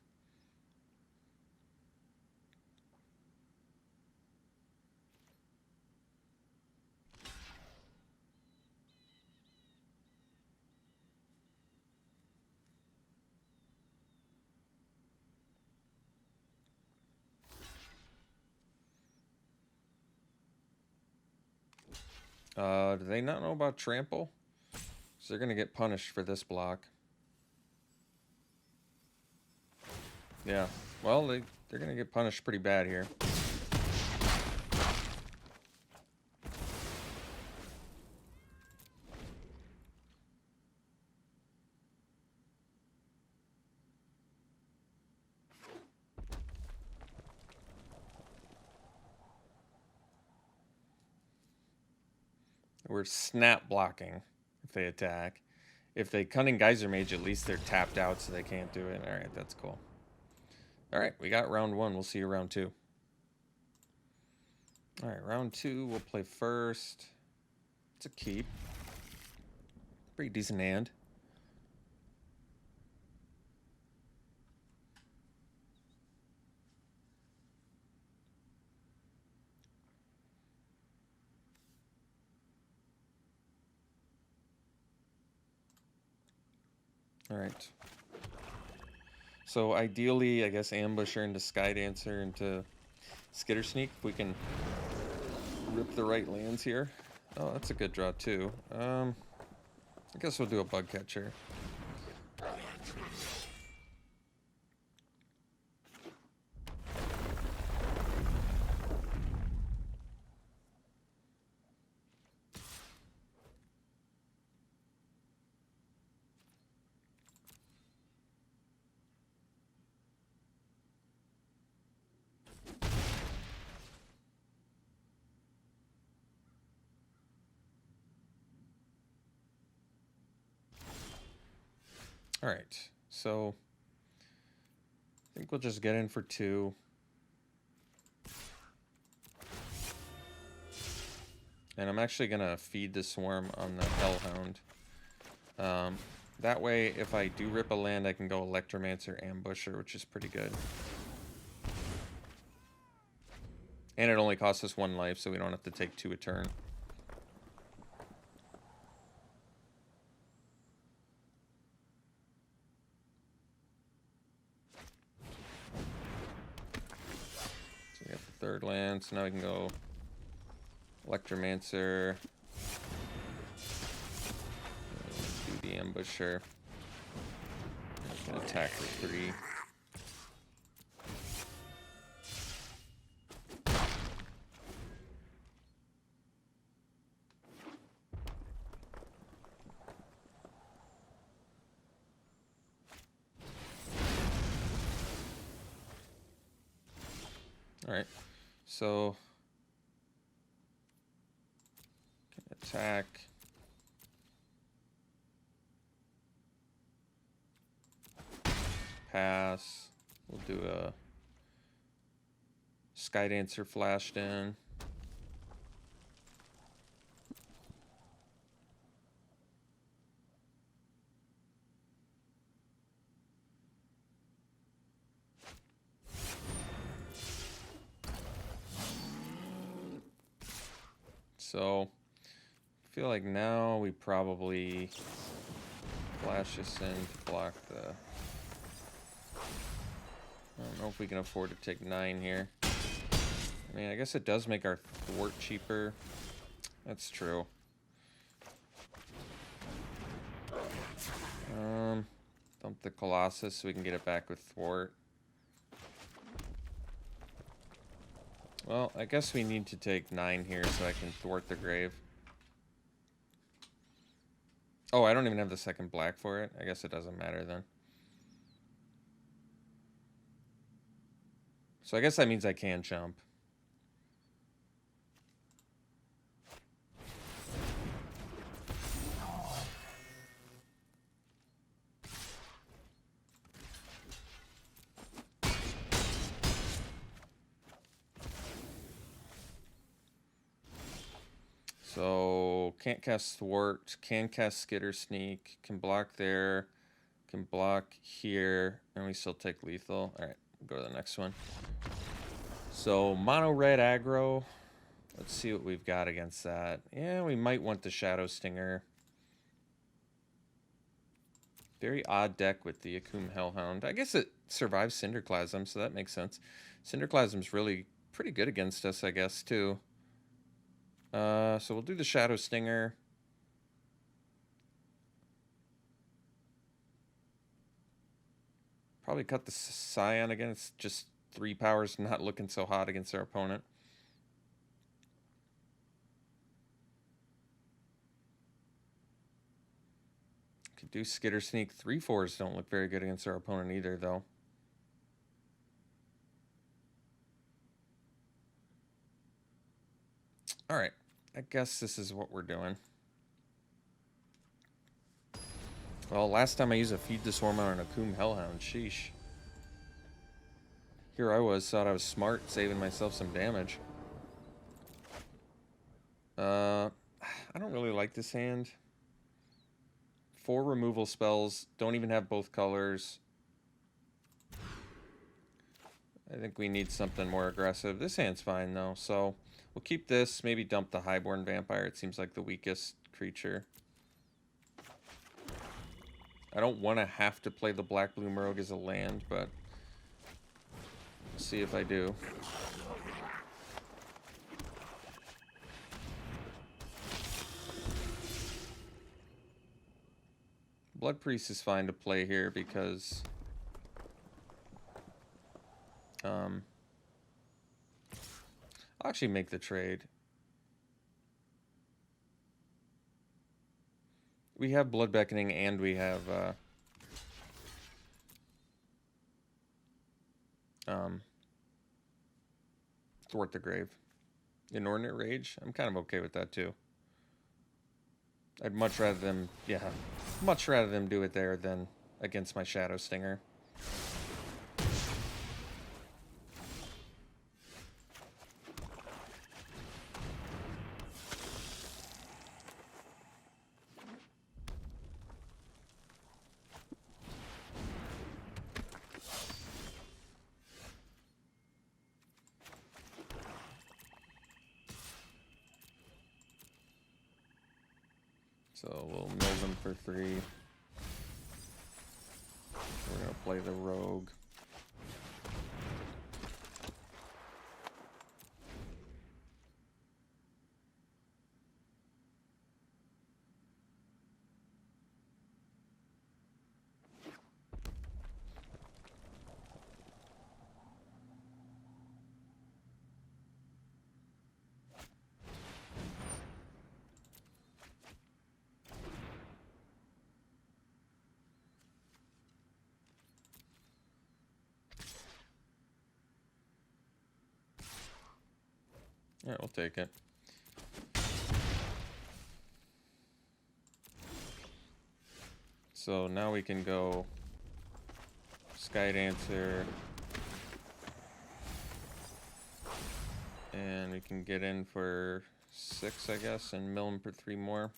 A: Do they not know about trample? So they're going to get punished for this block. Yeah. Well, they're going to get punished pretty bad here. We're snap blocking if they attack. If they Cunning Geyser Mage, at least they're tapped out, so they can't do it. All right, that's cool. All right, we got round 1. We'll see you round 2. All right, round 2, we'll play first. It's a keep. Pretty decent hand. All right. So ideally, I guess Ambusher into Skydancer into Skitter Sneak. If we can rip the right lands here. Oh, that's a good draw too. I guess we'll do a Bug Catcher. All right, so I think we'll just get in for 2. And I'm actually gonna feed the Swarm on the Hellhound. That way, if I do rip a land, I can go Electromancer, Ambusher, which is pretty good. And it only costs us 1 life, so we don't have to take 2 a turn. So we got the 3rd land, so now we can go Electromancer. Do the Ambusher. Can attack for 3. Alright, so can attack. Pass. We'll do a Skydancer flashed in. So I feel like now we probably flash this in to block the... I don't know if we can afford to take 9 here. I mean, I guess it does make our thwart cheaper. That's true. Dump the Colossus so we can get it back with thwart. Well, I guess we need to take 9 here so I can thwart the grave. Oh, I don't even have the 2nd black for it. I guess it doesn't matter then. So I guess that means I can jump. So can't cast thwart, can cast Skitter Sneak, can block there, can block here, and we still take lethal. All right, we'll go to the next one. So mono red aggro. Let's see what we've got against that. Yeah, we might want the Shadow Stinger. Very odd deck with the Akum Hellhound. I guess it survives Cinderclasm, so that makes sense. Cinderclasm's really pretty good against us, I guess, too. So we'll do the Shadow Stinger. Probably cut the Scion again. It's just 3 powers, not looking so hot against our opponent. Could do Skitter Sneak. 3/4s don't look very good against our opponent either, though. All right. I guess this is what we're doing. Well, last time I used a Feed the Swarm on an Akum Hellhound. Sheesh. Here I was, thought I was smart, saving myself some damage. I don't really like this hand. 4 removal spells, don't even have both colors. I think we need something more aggressive. This hand's fine though, so we'll keep this, maybe dump the Highborn Vampire. It seems like the weakest creature. I don't want to have to play the Black Bloom Rogue as a land, but we'll see if I do. Blood Priest is fine to play here because I'll actually make the trade. We have Blood Beckoning and we have Thwart the Grave. Inordinate Rage, I'm kind of okay with that too. I'd much rather them, much rather them do it there than against my Shadow Stinger. So we'll mill them for 3. We're going to play the Rogue. Yeah, we'll take it. So now we can go Skydancer, and we can get in for 6, I guess, and mill him for 3 more.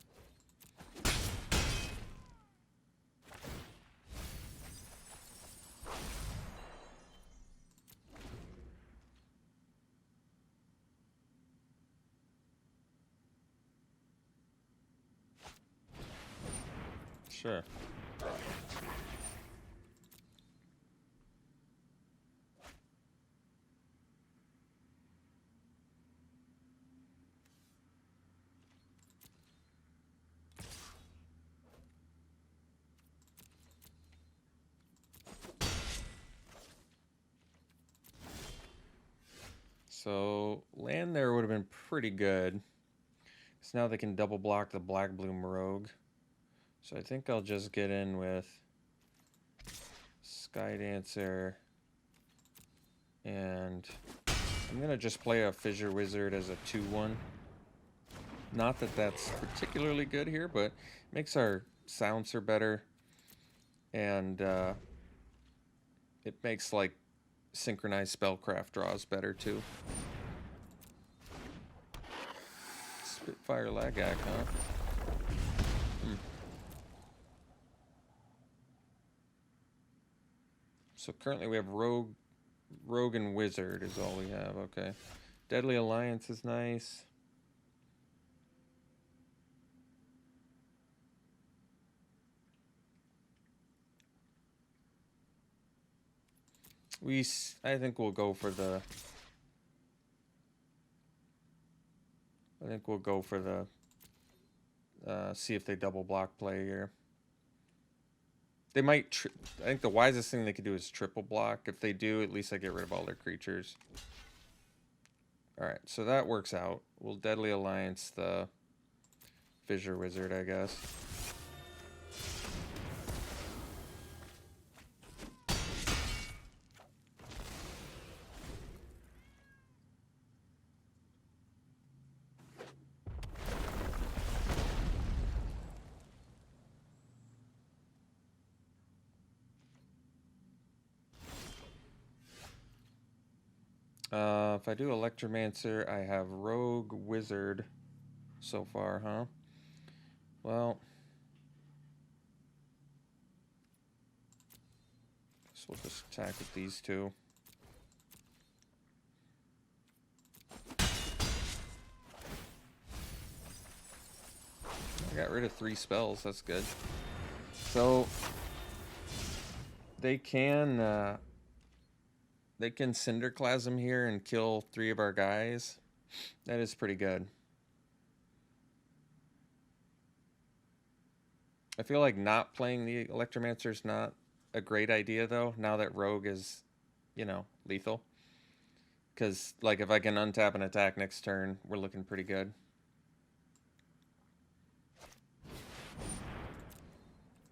A: Sure. So land there would have been pretty good. So now they can double block the Black Bloom Rogue. So I think I'll just get in with Skydancer, and I'm gonna just play a Fissure Wizard as a 2/1. Not that that's particularly good here, but makes our Silencer better, and it makes like synchronized spellcraft draws better too. Spitfire Lagak, huh? So currently we have Rogue and Wizard is all we have. Okay. Deadly Alliance is nice. I think we'll go for the see if they double block play here. They might I think the wisest thing they could do is triple block. If they do, at least I get rid of all their creatures. Alright, so that works out. We'll Deadly Alliance the Fissure Wizard, I guess. If I do Electromancer, I have Rogue Wizard so far, huh? Well, so we'll just attack with these two. I got rid of 3 spells, that's good. So they can Cinderclasm here and kill 3 of our guys. That is pretty good. I feel like not playing the Electromancer is not a great idea, though, now that Rogue is, you know, lethal. Because, like, if I can untap and attack next turn, we're looking pretty good.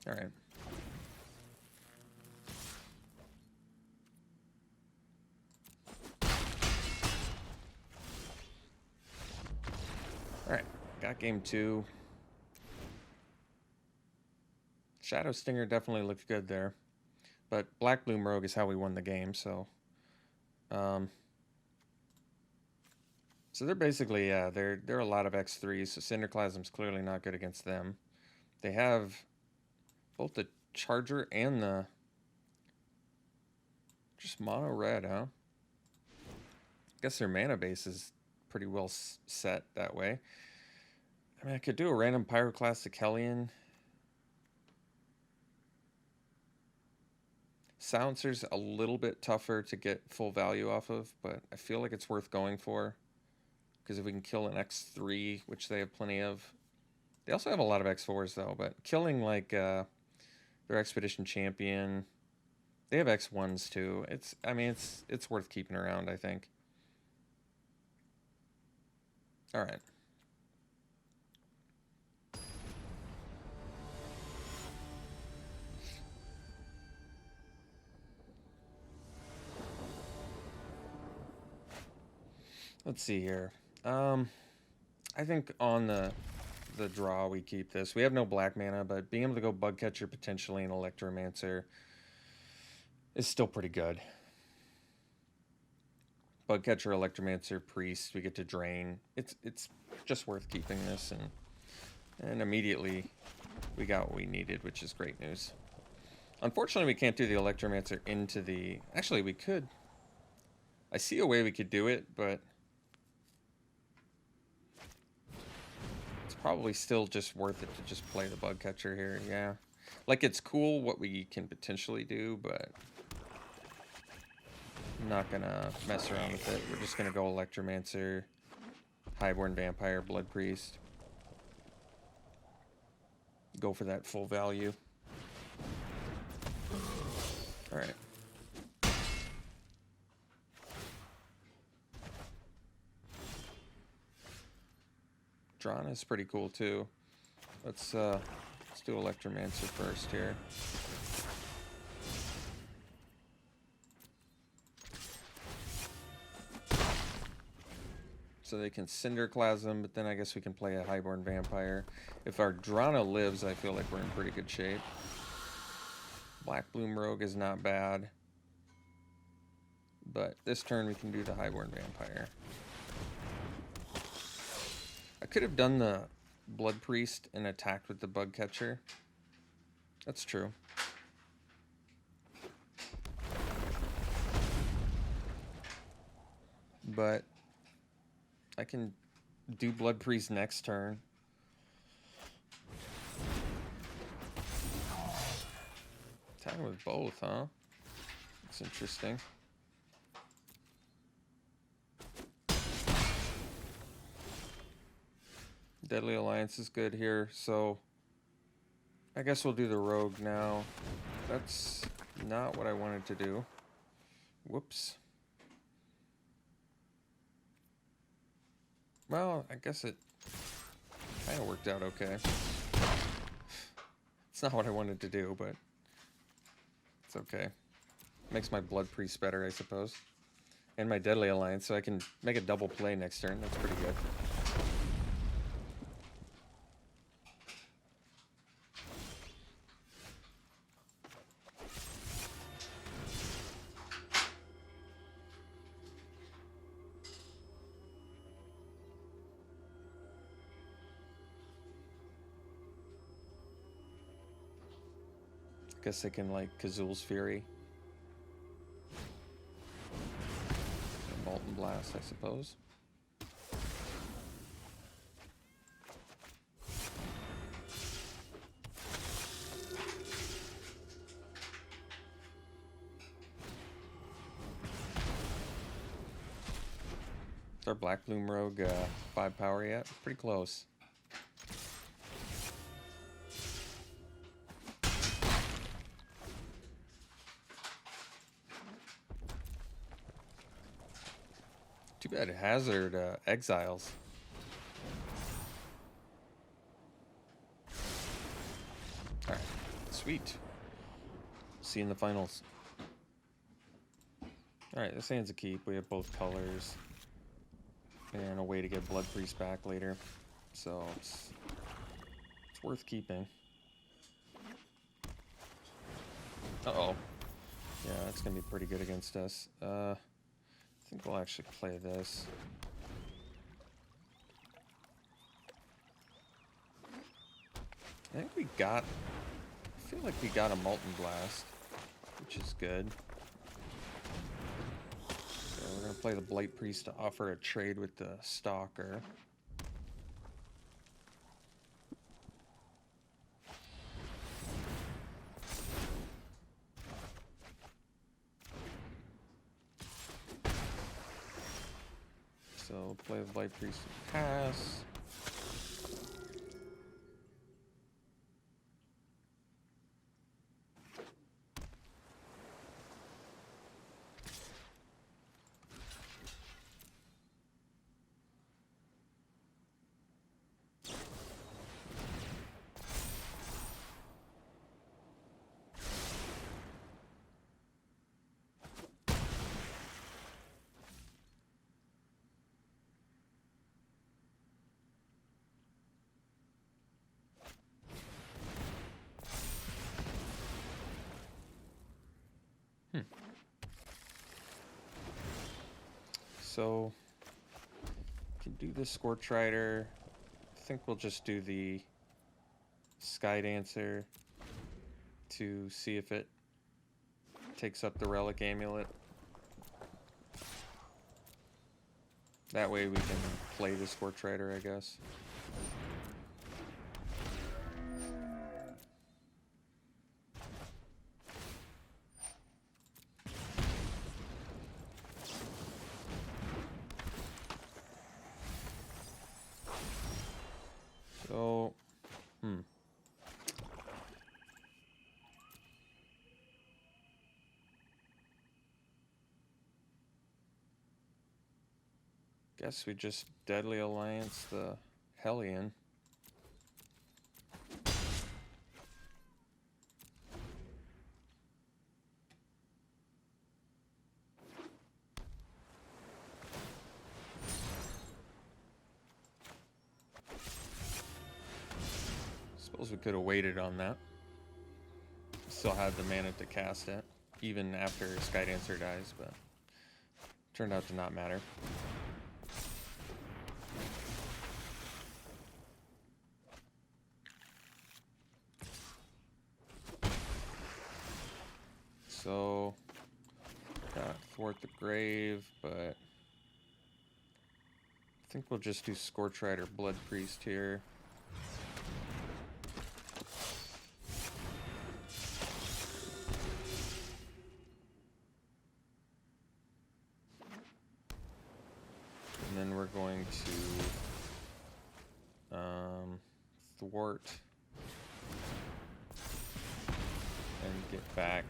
A: Alright. Alright, got game 2. Shadow Stinger definitely looked good there. But Black Bloom Rogue is how we won the game, so... so they're basically, yeah, they're a lot of X3s, so Cinderclasm's clearly not good against them. They have both the Charger and the... just mono red, huh? I guess their mana base is pretty well set that way. I mean, I could do a random Pyroclastic Hellion. Silencer's a little bit tougher to get full value off of, but I feel like it's worth going for. Because if we can kill an X3, which they have plenty of. They also have a lot of X4s, though, but killing, like, their Expedition Champion... They have X1s, too. I mean, it's worth keeping around, I think. Alright. Let's see here. I think on the draw we keep this. We have no black mana, but being able to go Bugcatcher potentially and Electromancer is still pretty good. Bugcatcher, Electromancer, Priest, we get to drain. It's just worth keeping this, and immediately we got what we needed, which is great news. Unfortunately, we can't do the Electromancer into the... Actually, we could. I see a way we could do it, but it's probably still just worth it to just play the Bugcatcher here, yeah. Like, it's cool what we can potentially do, but I'm not gonna mess around with it. We're just gonna go Electromancer, Highborn Vampire, Blood Priest. Go for that full value. Alright. Drana is pretty cool too. Let's do Electromancer first here. So they can Cinderclasm, but then I guess we can play a Highborn Vampire. If our Drana lives, I feel like we're in pretty good shape. Black Bloom Rogue is not bad. But this turn we can do the Highborn Vampire. I could have done the Blood Priest and attacked with the Bugcatcher. That's true. But I can do Blood Priest next turn. Attacking with both, huh? That's interesting. Deadly Alliance is good here, so I guess we'll do the Rogue now. That's not what I wanted to do. Whoops. Well, I guess it kind of worked out okay. It's not what I wanted to do, but it's okay. Makes my Blood Priest better, I suppose. And my Deadly Alliance, so I can make a double play next turn. That's pretty good. Guess they can like Kazul's Fury. Or Molten Blast, I suppose. Is our Black Bloom Rogue 5 power yet? Pretty close. Too bad Hazard exiles. Alright, sweet. See you in the finals. Alright, this hand's a keep. We have both colors. And a way to get Blood Priest back later. So it's worth keeping. Uh-oh. Yeah, that's going to be pretty good against us. I think we'll actually play this. I think we got... I feel like we got a Molten Blast, which is good. So we're going to play the Blight Priest to offer a trade with the Stalker. So play the Blight Priest and pass. So, can do the Scorch Rider. I think we'll just do the Sky Dancer to see if it takes up the Relic Amulet. That way we can play the Scorch Rider, I guess. So, guess we just Deadly Alliance the Hellion. Suppose we could have waited on that. Still had the mana to cast it, even after Sky Dancer dies, but turned out to not matter. So, got Thwart the Grave, but I think we'll just do Scorch Rider Blood Priest here. And then we're going to thwart and get back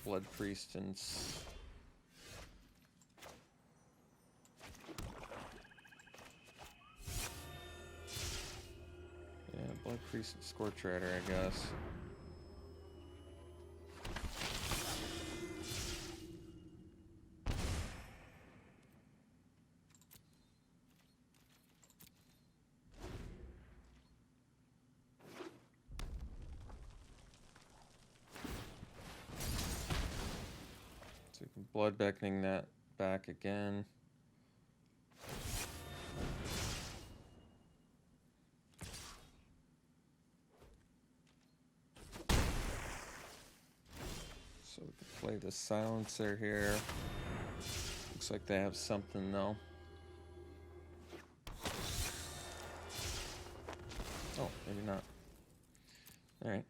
A: Blood Priest and Blood Priest and Scorch Rider, I guess. So we can Blood Beckoning that back again. Play the silencer here. Looks like they have something though. Oh, maybe not. Alright.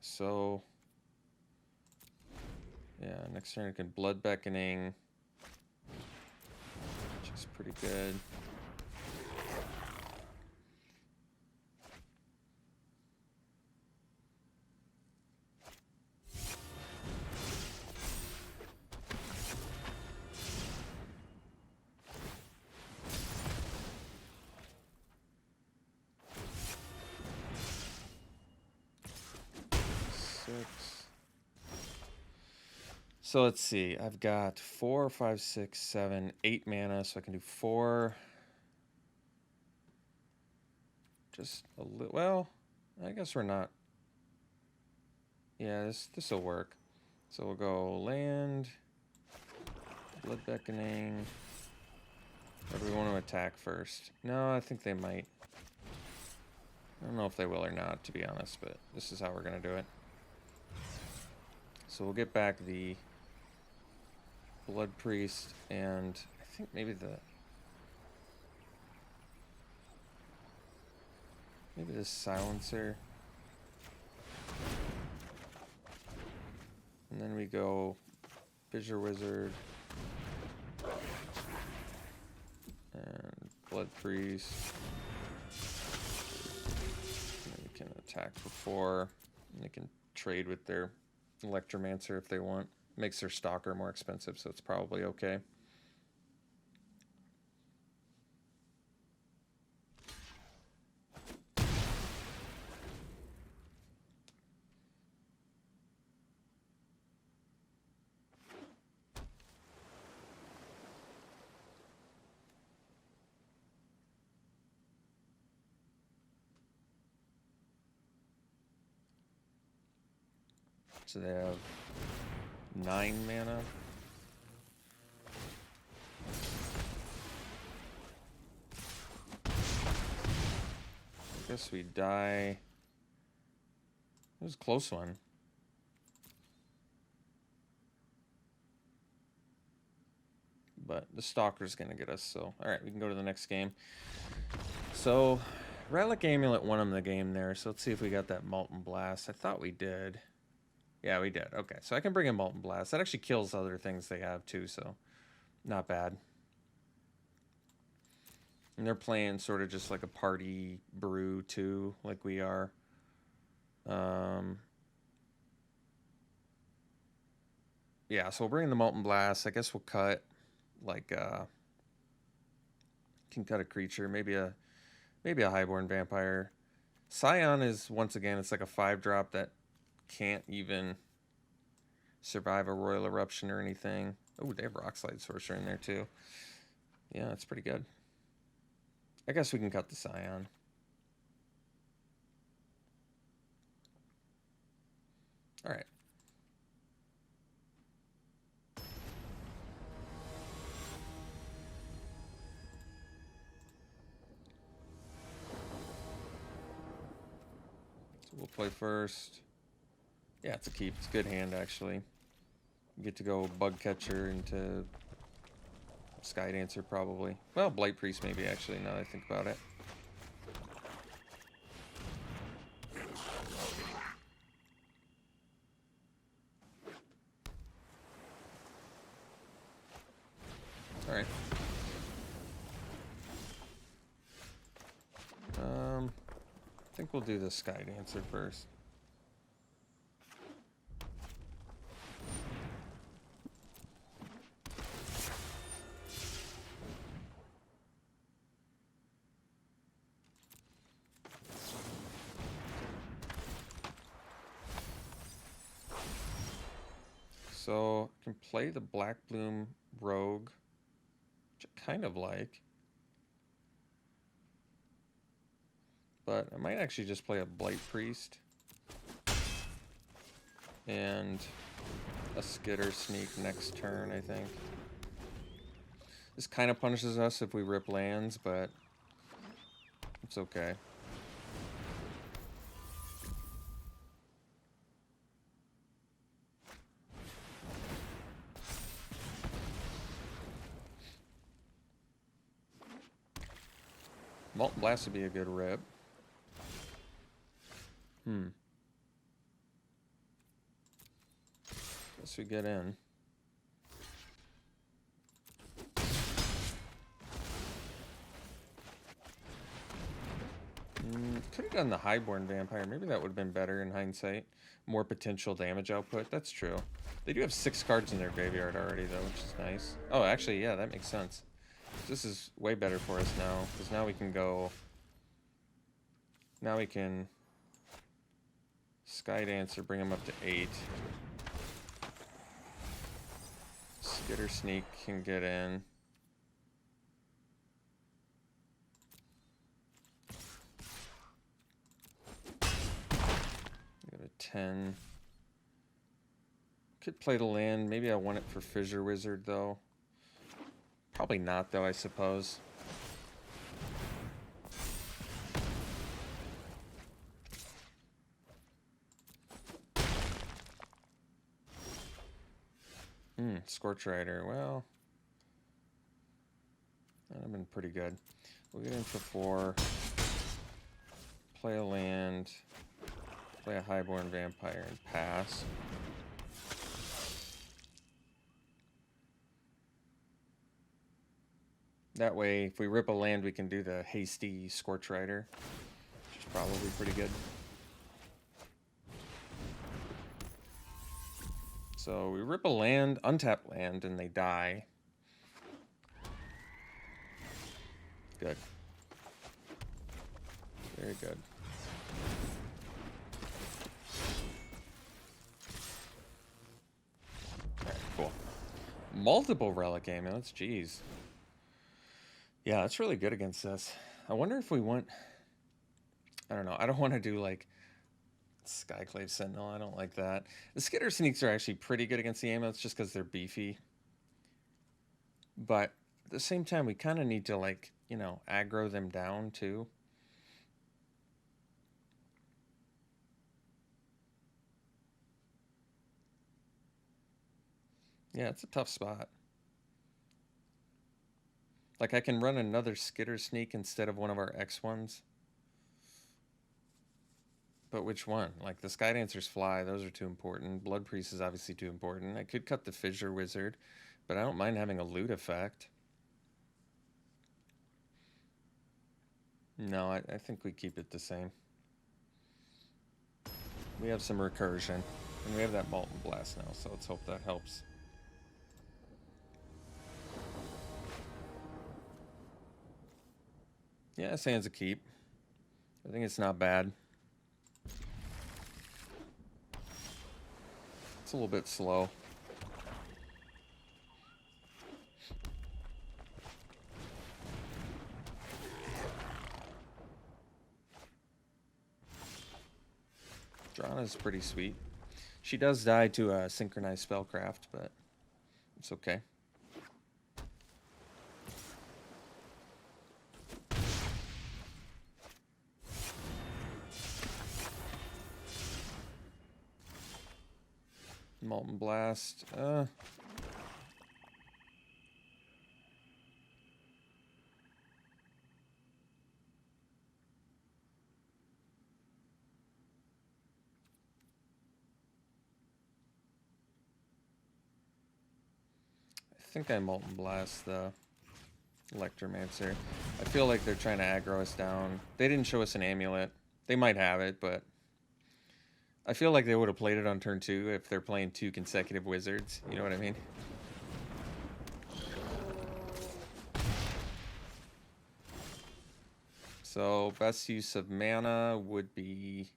A: So, yeah, next turn I can Blood Beckoning, which is pretty good. So let's see. I've got 4, 5, 6, 7, 8 mana, so I can do 4. Just a little. Well, I guess we're not. Yeah, this will work. So we'll go land, Blood Beckoning. Or do we want to attack first? No, I think they might. I don't know if they will or not, to be honest, but this is how we're going to do it. So we'll get back the Blood Priest, and I think maybe this silencer. And then we go Fissure Wizard and Blood Priest. And then we can attack for 4. And they can trade with their Electromancer if they want. Makes their Stalker more expensive, so it's probably okay. So they have 9 mana. I guess we die. It was a close one. But the Stalker's going to get us, so... Alright, we can go to the next game. So, Relic Amulet won him the game there, so let's see if we got that Molten Blast. I thought we did. Yeah, we did. Okay, so I can bring in Molten Blast. That actually kills other things they have, too, so... Not bad. And they're playing sort of just like a party brew, too, like we are. Yeah, so we'll bring in the Molten Blast. I guess we'll cut... Like, can cut a creature, maybe a Highborn Vampire. Scion is, once again, it's like a 5-drop that can't even survive a Royal Eruption or anything. Oh, they have Rockslide Sorcerer in there too. Yeah, that's pretty good. I guess we can cut the Scion. All right. We'll play first. Yeah, it's a keep. It's a good hand, actually. You get to go Bug Catcher into Sky Dancer, probably. Well, Blight Priest, maybe, actually, now that I think about it. Alright. I think we'll do the Sky Dancer first. So, I can play the Black Bloom Rogue, which I kind of like. But I might actually just play a Blight Priest. And a Skitter Sneak next turn, I think. This kind of punishes us if we rip lands, but it's okay. Molten Blast would be a good rip. Guess we get in. Could have done the Highborn Vampire. Maybe that would have been better in hindsight. More potential damage output. That's true. They do have 6 cards in their graveyard already, though, which is nice. Oh, actually, yeah, that makes sense. This is way better for us now, because now we can go... Now we can... Skydancer, bring him up to 8. Skitter Sneak can get in. Go to 10. Could play the land. Maybe I want it for Fissure Wizard, though. Probably not, though, I suppose. Scorch Rider. Well, that would have been pretty good. We'll get in for 4. Play a land. Play a Highborn Vampire and pass. That way, if we rip a land, we can do the hasty Scorch Rider, which is probably pretty good. So we rip a land, untap land, and they die. Good. Very good. Alright, cool. Multiple Relic Amulets, jeez. Yeah, that's really good against this. I wonder if we want... I don't know. I don't want to do, like, Skyclave Sentinel. I don't like that. The Skitter Sneaks are actually pretty good against the amulets just because they're beefy. But at the same time, we kind of need to, like, you know, aggro them down, too. Yeah, it's a tough spot. Like, I can run another Skitter Sneak instead of one of our X1s. But which one? Like, the Skydancer's Fly, those are too important. Blood Priest is obviously too important. I could cut the Fissure Wizard, but I don't mind having a loot effect. No, I think we keep it the same. We have some recursion, and we have that Molten Blast now, so let's hope that helps. Yeah, Sand's a keep. I think it's not bad. It's a little bit slow. Drana's pretty sweet. She does die to a synchronized spellcraft, but it's okay. Molten Blast. I think I Molten Blast the Electromancer. I feel like they're trying to aggro us down. They didn't show us an amulet. They might have it, but I feel like they would have played it on turn 2 if they're playing 2 consecutive wizards. You know what I mean? So, best use of mana would be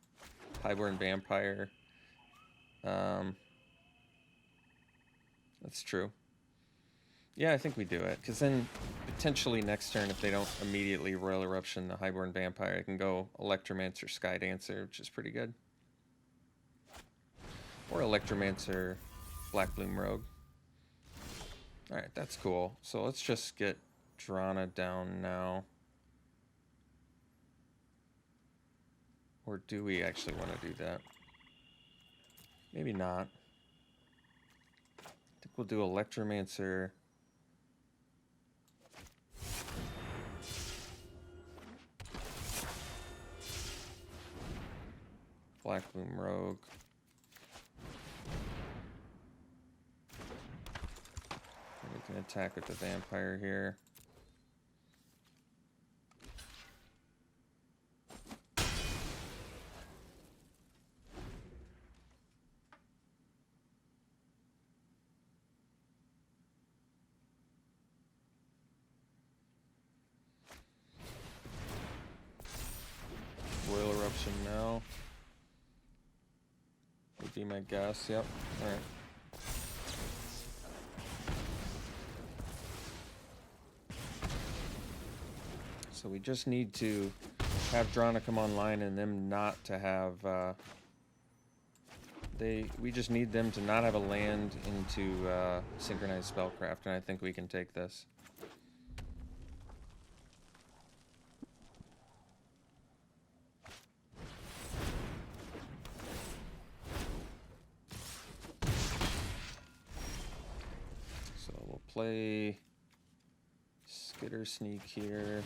A: Highborn Vampire. That's true. Yeah, I think we do it. Because then, potentially next turn, if they don't immediately Royal Eruption the Highborn Vampire, I can go Electromancer, Skydancer, which is pretty good. Or Electromancer, Black Bloom Rogue. Alright, that's cool. So let's just get Drana down now. Or do we actually want to do that? Maybe not. I think we'll do Electromancer. Black Bloom Rogue. And we can attack with the Vampire here. Royal Eruption now. Would be my guess. Yep. Alright. So we just need to have Drana come online and them not to have we just need them to not have a land into synchronized spellcraft, and I think we can take this. So we'll play Skitter Sneak here.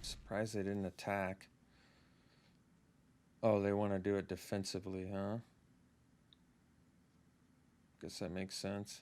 A: Surprised they didn't attack. Oh, they want to do it defensively, huh? Guess that makes sense.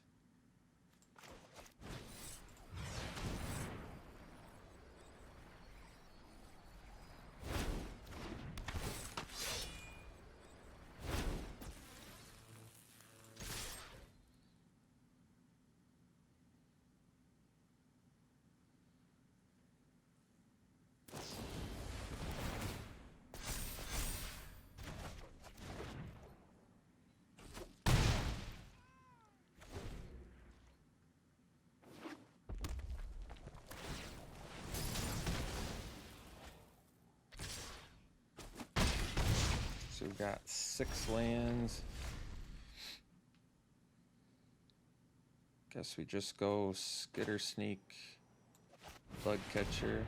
A: So we've got 6 lands. Guess we just go Skitter Sneak, Bug Catcher.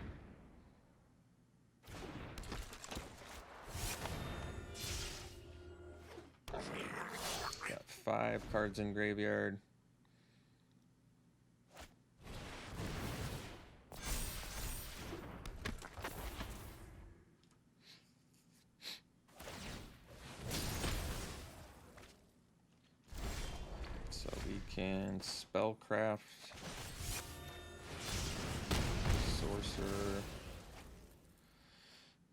A: Got 5 cards in graveyard. Can Spellcraft, Sorcerer,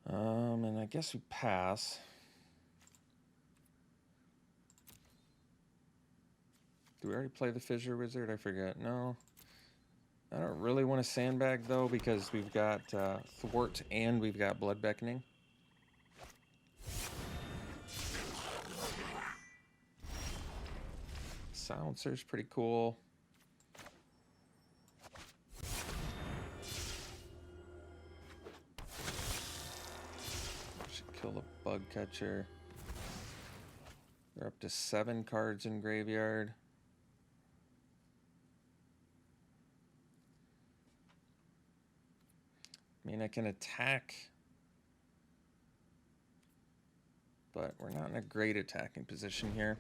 A: and I guess we pass. Do we already play the Fissure Wizard? I forget. No. I don't really want to sandbag though because we've got Thwart and we've got Blood Beckoning. Silencer's pretty cool. Should kill the Bug Catcher. They're up to 7 cards in graveyard. I mean, I can attack, but we're not in a great attacking position here.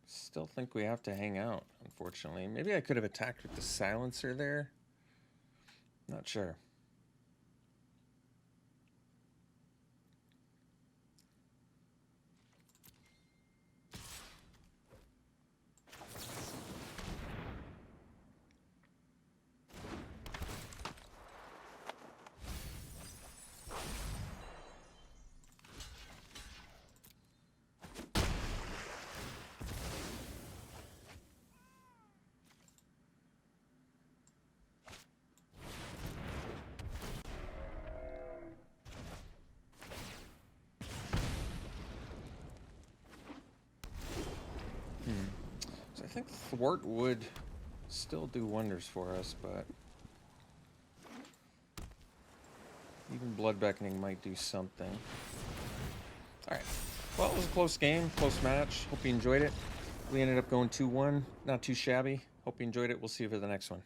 A: Still think we have to hang out, unfortunately. Maybe I could have attacked with the Silencer there. Not sure. think Thwart would still do wonders for us, but even Blood Beckoning might do something. Alright. Well, it was a close game, close match. Hope you enjoyed it. We ended up going 2-1. Not too shabby. Hope you enjoyed it. We'll see you for the next one.